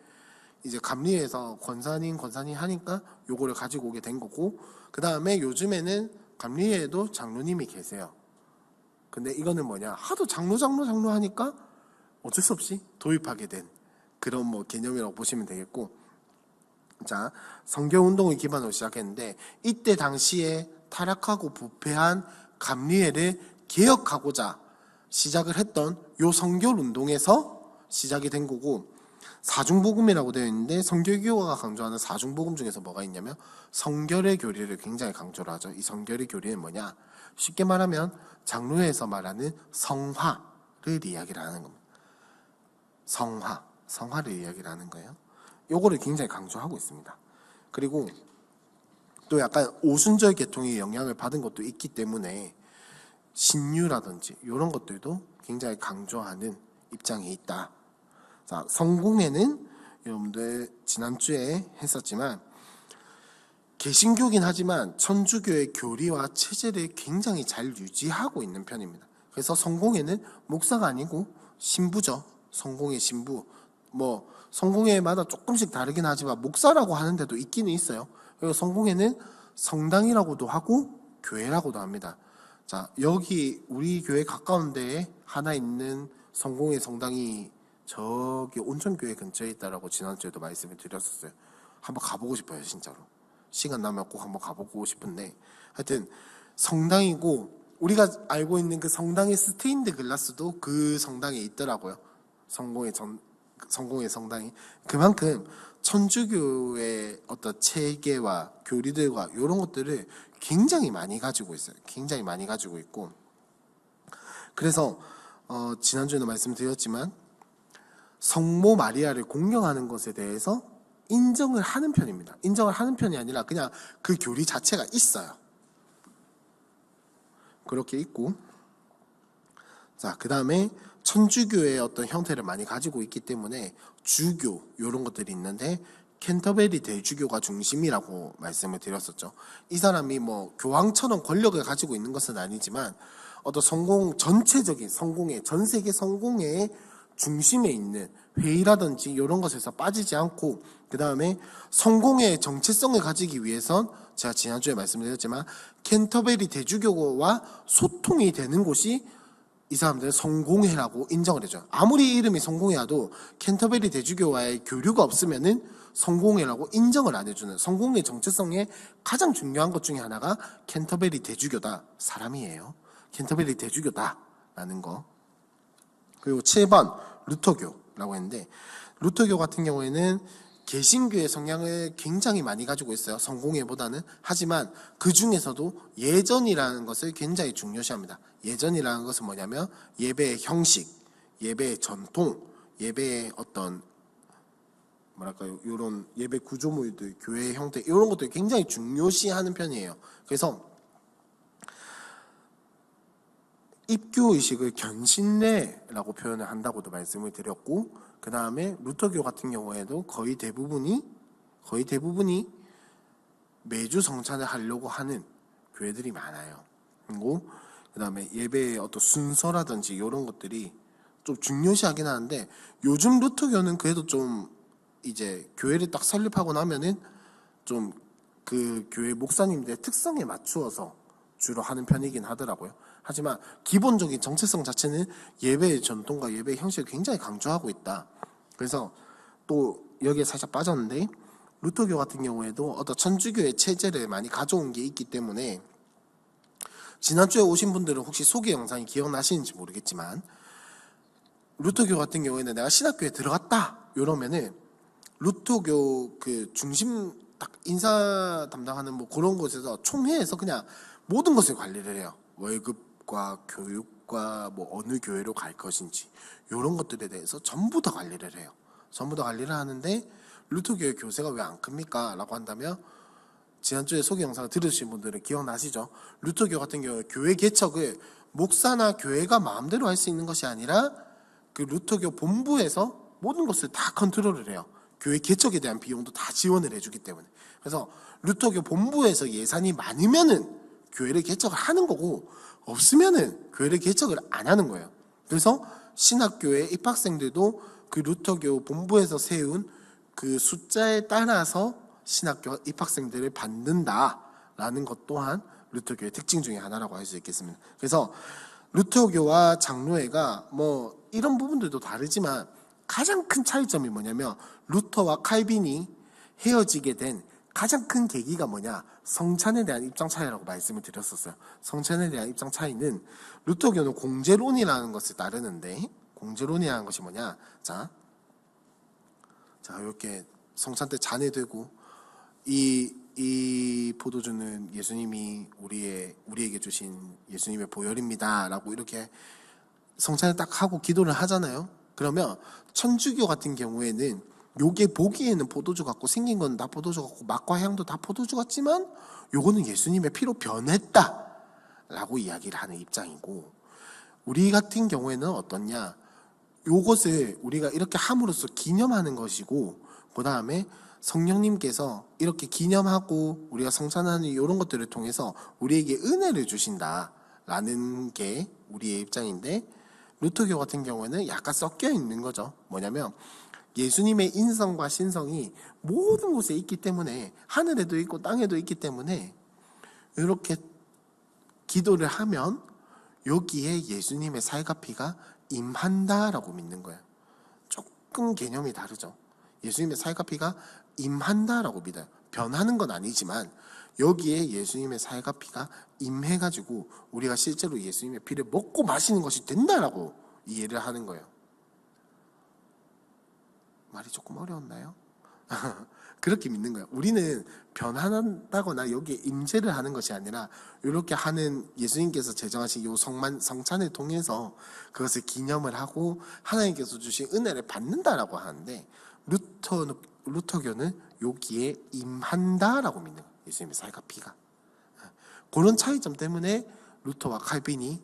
이제 감리회에서 권사님 하니까 요거를 가지고 오게 된 거고, 그 다음에 요즘에는 감리회에도 장로님이 계세요. 근데 이거는 뭐냐, 하도 장로 하니까 어쩔 수 없이 도입하게 된 그런 뭐 개념이라고 보시면 되겠고, 자 성결운동을 기반으로 시작했는데, 이때 당시에 타락하고 부패한 감리회를 개혁하고자 시작을 했던 요 성결운동에서 시작이 된 거고, 사중복음이라고 되어 있는데 성결교가 강조하는 사중복음 중에서 뭐가 있냐면 성결의 교리를 굉장히 강조를 하죠. 이 성결의 교리는 뭐냐, 쉽게 말하면 장로회에서 말하는 성화를 이야기를 하는 겁니다. 성화를 이야기를 하는 거예요. 요거를 굉장히 강조하고 있습니다. 그리고 또 약간 오순절 계통의 영향을 받은 것도 있기 때문에 신유라든지 이런 것들도 굉장히 강조하는 입장에 있다. 자, 성공회는 여러분들 지난주에 했었지만 개신교긴 하지만 천주교의 교리와 체제를 굉장히 잘 유지하고 있는 편입니다. 그래서 성공회는 목사가 아니고 신부죠. 성공회 신부. 뭐 성공회마다 조금씩 다르긴 하지만 목사라고 하는 데도 있기는 있어요. 그리고 성공회는 성당이라고도 하고 교회라고도 합니다. 자, 여기 우리 교회 가까운 데에 하나 있는 성공회 성당이 저기 온천교회 근처에 있다라고 지난주에도 말씀을 드렸었어요. 한번 가보고 싶어요, 진짜로. 시간 나면 꼭 한번 가보고 싶은데, 하여튼 성당이고 우리가 알고 있는 그 성당의 스테인드 글라스도 그 성당에 있더라고요. 성공의 성당이. 그만큼 천주교의 어떤 체계와 교리들과 이런 것들을 굉장히 많이 가지고 있어요. 굉장히 많이 가지고 있고, 그래서 지난주에도 말씀드렸지만 성모 마리아를 공경하는 것에 대해서 인정을 하는 편입니다. 인정을 하는 편이 아니라 그냥 그 교리 자체가 있어요. 그렇게 있고, 자, 그 다음에 천주교의 어떤 형태를 많이 가지고 있기 때문에 주교 이런 것들이 있는데 캔터베리 대주교가 중심이라고 말씀을 드렸었죠. 이 사람이 뭐 교황처럼 권력을 가지고 있는 것은 아니지만 어떤 전체적인 성공회, 전 세계 성공회의 중심에 있는 회의라든지 이런 것에서 빠지지 않고, 그 다음에 성공회의 정체성을 가지기 위해선 제가 지난주에 말씀드렸지만 캔터베리 대주교와 소통이 되는 곳이 이 사람들은 성공회라고 인정을 해줘요. 아무리 이름이 성공회라도 캔터베리 대주교와의 교류가 없으면은 성공회라고 인정을 안 해주는, 성공회 정체성의 가장 중요한 것 중에 하나가 캔터베리 대주교다, 사람이에요. 캔터베리 대주교다라는 거. 그리고 7번 루터교라고 했는데, 루터교 같은 경우에는 개신교의 성향을 굉장히 많이 가지고 있어요. 성공회보다는. 하지만 그 중에서도 예전이라는 것을 굉장히 중요시합니다. 예전이라는 것은 뭐냐면 예배의 형식, 예배의 전통, 예배의 어떤 뭐랄까요, 이런 예배 구조물들, 교회의 형태, 이런 것들 굉장히 중요시하는 편이에요. 그래서 입교 의식을 견신례라고 표현을 한다고도 말씀을 드렸고, 그 다음에 루터교 같은 경우에도 거의 대부분이 매주 성찬을 하려고 하는 교회들이 많아요. 그리고 그 다음에 예배의 어떤 순서라든지 이런 것들이 좀 중요시하긴 하는데, 요즘 루터교는 그래도 좀 이제 교회를 딱 설립하고 나면은 좀 그 교회 목사님들의 특성에 맞추어서 주로 하는 편이긴 하더라고요. 하지만 기본적인 정체성 자체는 예배의 전통과 예배의 형식을 굉장히 강조하고 있다. 그래서 또 여기에 살짝 빠졌는데, 루터교 같은 경우에도 어떤 천주교의 체제를 많이 가져온 게 있기 때문에, 지난주에 오신 분들은 혹시 소개 영상이 기억나시는지 모르겠지만 루터교 같은 경우에는 내가 신학교에 들어갔다 이러면은 루터교 그 중심 딱 인사 담당하는 뭐 그런 곳에서 총회에서 그냥 모든 것을 관리를 해요. 월급과 교육과 뭐 어느 교회로 갈 것인지 이런 것들에 대해서 전부 다 관리를 해요. 전부 다 관리를 하는데 루터교의 교세가 왜 안 큽니까? 라고 한다면, 지난주에 소개 영상을 들으신 분들은 기억나시죠? 루터교 같은 경우에 교회 개척을 목사나 교회가 마음대로 할 수 있는 것이 아니라 그 루터교 본부에서 모든 것을 다 컨트롤을 해요. 교회 개척에 대한 비용도 다 지원을 해주기 때문에. 그래서 루터교 본부에서 예산이 많으면은 교회를 개척을 하는 거고, 없으면은 교회를 개척을 안 하는 거예요. 그래서 신학교의 입학생들도 그 루터교 본부에서 세운 그 숫자에 따라서 신학교 입학생들을 받는다라는 것 또한 루터교의 특징 중에 하나라고 할 수 있겠습니다. 그래서 루터교와 장로회가 뭐 이런 부분들도 다르지만 가장 큰 차이점이 뭐냐면, 루터와 칼빈이 헤어지게 된 가장 큰 계기가 뭐냐, 성찬에 대한 입장 차이라고 말씀을 드렸었어요. 성찬에 대한 입장 차이는, 루터교는 공제론이라는 것을 따르는데, 공제론이라는 것이 뭐냐, 자 이렇게 성찬 때 잔에 들고 이 포도주는 예수님이 우리에게 주신 예수님의 보혈입니다 라고 이렇게 성찬을 딱 하고 기도를 하잖아요. 그러면 천주교 같은 경우에는 요게 보기에는 포도주 같고 생긴 건 다 포도주 같고 맛과 향도 다 포도주 같지만 요거는 예수님의 피로 변했다 라고 이야기를 하는 입장이고, 우리 같은 경우에는 어떻냐, 요것을 우리가 이렇게 함으로써 기념하는 것이고, 그 다음에 성령님께서 이렇게 기념하고 우리가 성찬하는 이런 것들을 통해서 우리에게 은혜를 주신다라는 게 우리의 입장인데, 루터교 같은 경우에는 약간 섞여 있는 거죠. 뭐냐면 예수님의 인성과 신성이 모든 곳에 있기 때문에, 하늘에도 있고 땅에도 있기 때문에 이렇게 기도를 하면 여기에 예수님의 살과 피가 임한다라고 믿는 거예요. 조금 개념이 다르죠. 예수님의 살과 피가 임한다라고 믿어요. 변하는 건 아니지만 여기에 예수님의 살과 피가 임해가지고 우리가 실제로 예수님의 피를 먹고 마시는 것이 된다라고 이해를 하는 거예요. 말이 조금 어려웠나요? 그렇게 믿는 거예요. 우리는 변한다거나 여기에 임재를 하는 것이 아니라 이렇게 하는 예수님께서 제정하신 이 성찬을 통해서 그것을 기념을 하고 하나님께서 주신 은혜를 받는다라고 하는데, 루터교는 여기에 임한다라고 믿는 거예요. 예수님의 살과 피가. 그런 차이점 때문에 루터와 칼빈이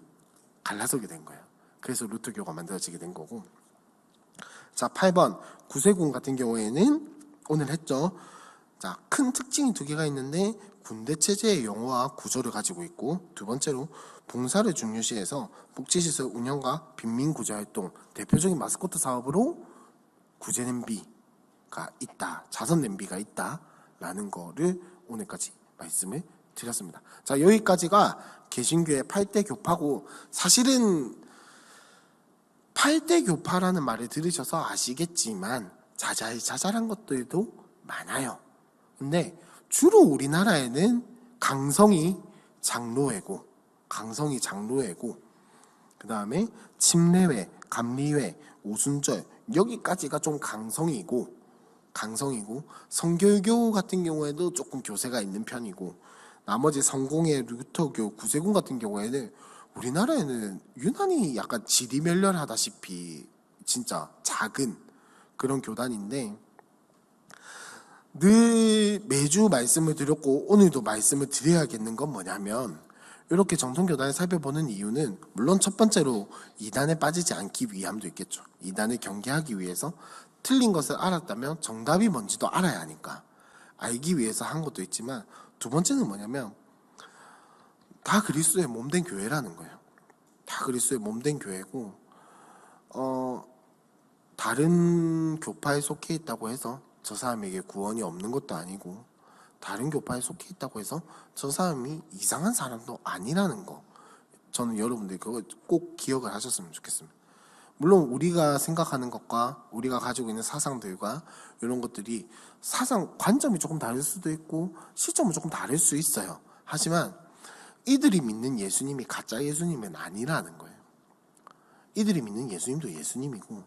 갈라서게 된 거예요. 그래서 루터교가 만들어지게 된 거고. 자, 8번 구세군 같은 경우에는 오늘 했죠. 자, 큰 특징이 두 개가 있는데 군대 체제의 영어와 구조를 가지고 있고, 두 번째로 봉사를 중요시해서 복지시설 운영과 빈민구제활동, 대표적인 마스코트 사업으로 구제 냄비가 있다, 자선 냄비가 있다라는 거를 오늘까지 말씀을 드렸습니다. 자, 여기까지가 개신교의 8대 교파고, 사실은 8대 교파라는 말을 들으셔서 아시겠지만 자잘자잘한 것들도 많아요. 근데 주로 우리나라에는 강성이 장로회고 그 다음에 침례회, 감리회, 오순절, 여기까지가 좀 강성이고 성결교 같은 경우에도 조금 교세가 있는 편이고, 나머지 성공회, 루터교, 구세군 같은 경우에는 우리나라에는 유난히 약간 지리멸렬하다시피 진짜 작은 그런 교단인데, 늘 매주 말씀을 드렸고 오늘도 말씀을 드려야겠는 건 뭐냐면, 이렇게 정통교단을 살펴보는 이유는 물론 첫 번째로 이단에 빠지지 않기 위함도 있겠죠. 이단을 경계하기 위해서 틀린 것을 알았다면 정답이 뭔지도 알아야 하니까 알기 위해서 한 것도 있지만, 두 번째는 뭐냐면 다 그리스도의 몸된 교회라는 거예요. 다 그리스도의 몸된 교회고, 다른 교파에 속해 있다고 해서 저 사람에게 구원이 없는 것도 아니고, 다른 교파에 속해 있다고 해서 저 사람이 이상한 사람도 아니라는 거, 저는 여러분들 그거 꼭 기억을 하셨으면 좋겠습니다. 물론 우리가 생각하는 것과 우리가 가지고 있는 사상들과 이런 것들이 사상 관점이 조금 다를 수도 있고 시점은 조금 다를 수 있어요. 하지만 이들이 믿는 예수님이 가짜 예수님은 아니라는 거예요. 이들이 믿는 예수님도 예수님이고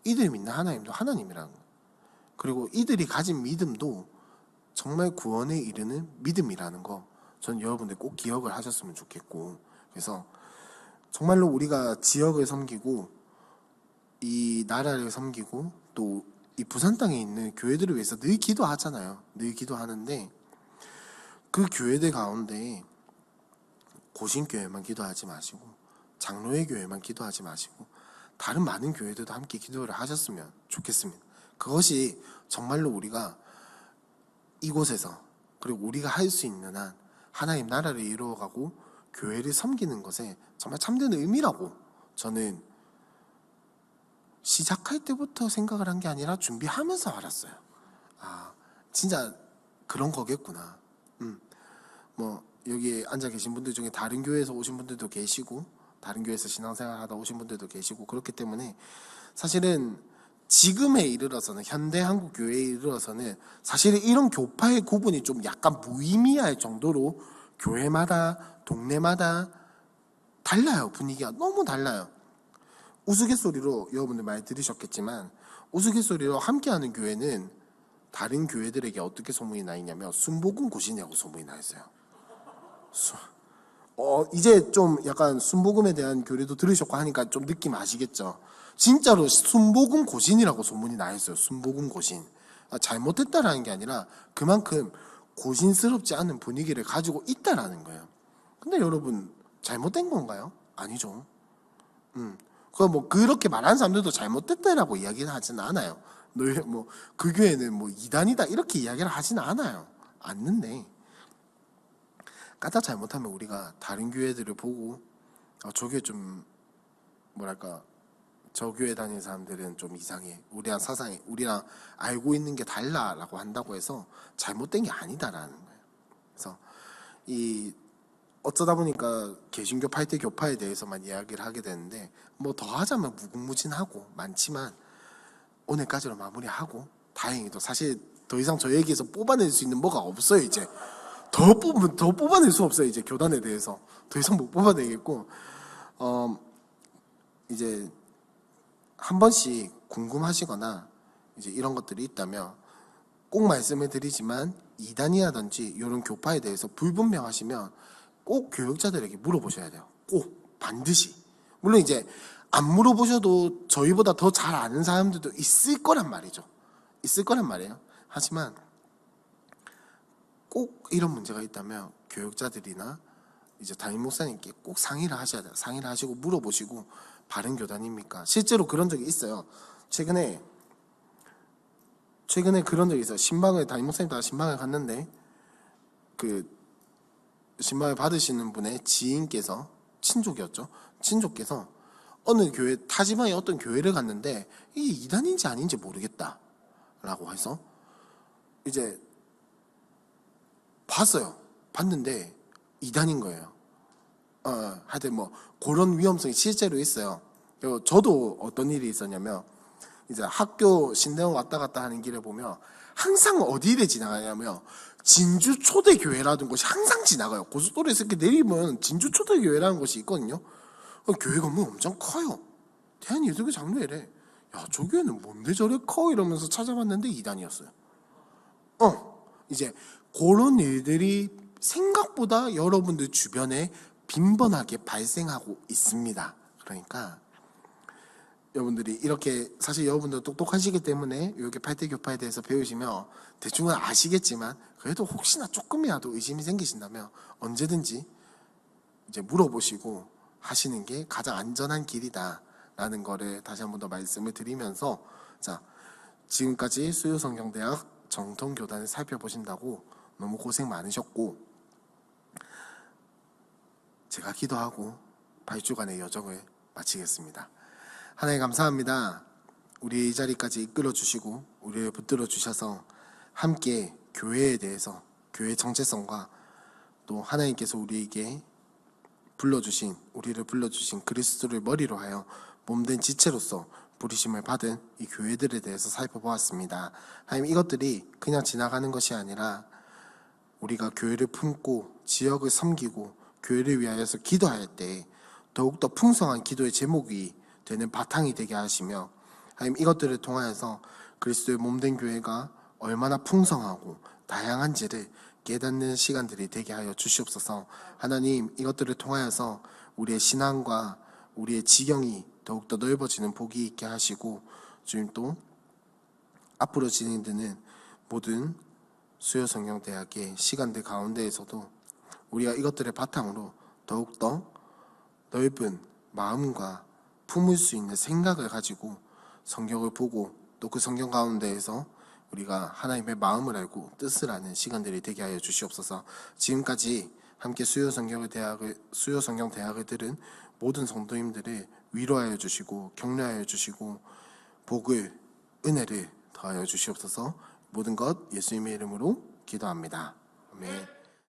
이들이 믿는 하나님도 하나님이라는 거예요. 그리고 이들이 가진 믿음도 정말 구원에 이르는 믿음이라는 거, 전 여러분들 꼭 기억을 하셨으면 좋겠고, 그래서 정말로 우리가 지역을 섬기고 이 나라를 섬기고 또 이 부산 땅에 있는 교회들을 위해서 늘 기도하잖아요. 늘 기도하는데 그 교회들 가운데 고신교회만 기도하지 마시고 장로회 교회만 기도하지 마시고 다른 많은 교회들도 함께 기도를 하셨으면 좋겠습니다. 그것이 정말로 우리가 이곳에서, 그리고 우리가 할 수 있는 한 하나님 나라를 이루어가고 교회를 섬기는 것에 정말 참된 의미라고 저는 시작할 때부터 생각을 한 게 아니라 준비하면서 알았어요. 아, 진짜 그런 거겠구나. 뭐 여기 앉아 계신 분들 중에 다른 교회에서 오신 분들도 계시고 다른 교회에서 신앙생활 하다 오신 분들도 계시고, 그렇기 때문에 사실은 지금에 이르러서는, 현대 한국 교회에 이르러서는 사실은 이런 교파의 구분이 좀 약간 무의미할 정도로 교회마다 동네마다 달라요. 분위기가 너무 달라요. 우스갯소리로 여러분들 많이 들으셨겠지만 우스갯소리로 함께하는 교회는 다른 교회들에게 어떻게 소문이 나 있냐면 순복음 고시냐고 소문이 나 있어요. 이제 좀 약간 순복음에 대한 교리도 들으셨고 하니까 좀 느낌 아시겠죠? 진짜로 순복음 고신이라고 소문이 나 있어요. 순복음 고신. 잘못했다라는 게 아니라 그만큼 고신스럽지 않은 분위기를 가지고 있다라는 거예요. 근데 여러분, 잘못된 건가요? 아니죠. 뭐 그렇게 말하는 사람들도 잘못됐다라고 이야기는 하지는 않아요. 그 교회는 뭐 이단이다 이렇게 이야기를 하지는 않아요. 않는데 까딱 잘못하면 우리가 다른 교회들을 보고 저 교회 좀 뭐랄까, 저 교회 다니는 사람들은 좀 이상해, 우리랑 사상이, 우리랑 알고 있는 게 달라라고 한다고 해서 잘못된 게 아니다라는 거예요. 그래서 이 어쩌다 보니까 개신교 8대 교파에 대해서만 이야기를 하게 되는데, 뭐 더 하자면 무궁무진하고 많지만 오늘까지로 마무리하고, 다행히도 사실 더 이상 저에게서 뽑아낼 수 있는 뭐가 없어요. 이제 더 뽑아낼 수 없어요. 이제 교단에 대해서 더 이상 못 뽑아내겠고, 이제 한 번씩 궁금하시거나 이제 이런 것들이 있다면 꼭 말씀을 드리지만, 이단이라든지 이런 교파에 대해서 불분명하시면 꼭 교육자들에게 물어보셔야 돼요. 꼭 반드시. 물론 이제 안 물어보셔도 저희보다 더 잘 아는 사람들도 있을 거란 말이죠. 있을 거란 말이에요. 하지만 꼭 이런 문제가 있다면 교육자들이나 이제 담임 목사님께 꼭 상의를 하셔야 돼요. 상의를 하시고 물어보시고, 바른 교단입니까? 실제로 그런 적이 있어요. 최근에 그런 적이 있어요. 담임 목사님 따라 신방을 갔는데, 그 신방을 받으시는 분의 지인께서, 친족께서 어느 교회, 타지방의 어떤 교회를 갔는데 이게 이단인지 아닌지 모르겠다 라고 해서 이제 봤는데 이단인 거예요. 하여튼 뭐 그런 위험성이 실제로 있어요. 그리고 저도 어떤 일이 있었냐면, 이제 학교 신대원 왔다 갔다 하는 길에 보면 항상 어디를 지나가냐면 진주 초대교회라는 곳이 항상 지나가요. 고속도로에서 이렇게 내리면 진주 초대교회라는 곳이 있거든요. 교회 건물 엄청 커요. 대한예수교 장로회래. 야, 저 교회는 뭔데 저래 커? 이러면서 찾아봤는데 이단이었어요. 이제 그런 일들이 생각보다 여러분들 주변에 빈번하게 발생하고 있습니다. 그러니까 여러분들이 이렇게, 사실 여러분들 똑똑하시기 때문에 이렇게 8대 교파에 대해서 배우시면 대충은 아시겠지만, 그래도 혹시나 조금이라도 의심이 생기신다면 언제든지 이제 물어보시고 하시는 게 가장 안전한 길이다라는 거를 다시 한 번 더 말씀을 드리면서, 자, 지금까지 수요성경대학 정통교단을 살펴보신다고 너무 고생 많으셨고, 제가 기도하고 8주간의 여정을 마치겠습니다. 하나님 감사합니다. 우리 이 자리까지 이끌어 주시고 우리를 붙들어 주셔서 함께 교회에 대해서, 교회의 정체성과 또 하나님께서 우리를 불러주신 그리스도를 머리로 하여 몸된 지체로서 부르심을 받은 이 교회들에 대해서 살펴보았습니다. 하나님, 이것들이 그냥 지나가는 것이 아니라 우리가 교회를 품고 지역을 섬기고 교회를 위하여서 기도할 때 더욱더 풍성한 기도의 제목이 되는 바탕이 되게 하시며, 하나님, 이것들을 통하여서 그리스도의 몸된 교회가 얼마나 풍성하고 다양한지를 깨닫는 시간들이 되게 하여 주시옵소서. 하나님, 이것들을 통하여서 우리의 신앙과 우리의 지경이 더욱더 넓어지는 복이 있게 하시고, 주님, 또 앞으로 진행되는 모든 수요성경대학의 시간들 가운데에서도 우리가 이것들의 바탕으로 더욱더 넓은 마음과 품을 수 있는 생각을 가지고 성경을 보고, 또 그 성경 가운데에서 우리가 하나님의 마음을 알고 뜻을 아는 시간들이 되게 하여 주시옵소서. 지금까지 함께 수요성경대학을 들은 모든 성도님들을 위로하여 주시고 격려하여 주시고 복을, 은혜를 더하여 주시옵소서. 모든 것 예수님의 이름으로 기도합니다. 아멘.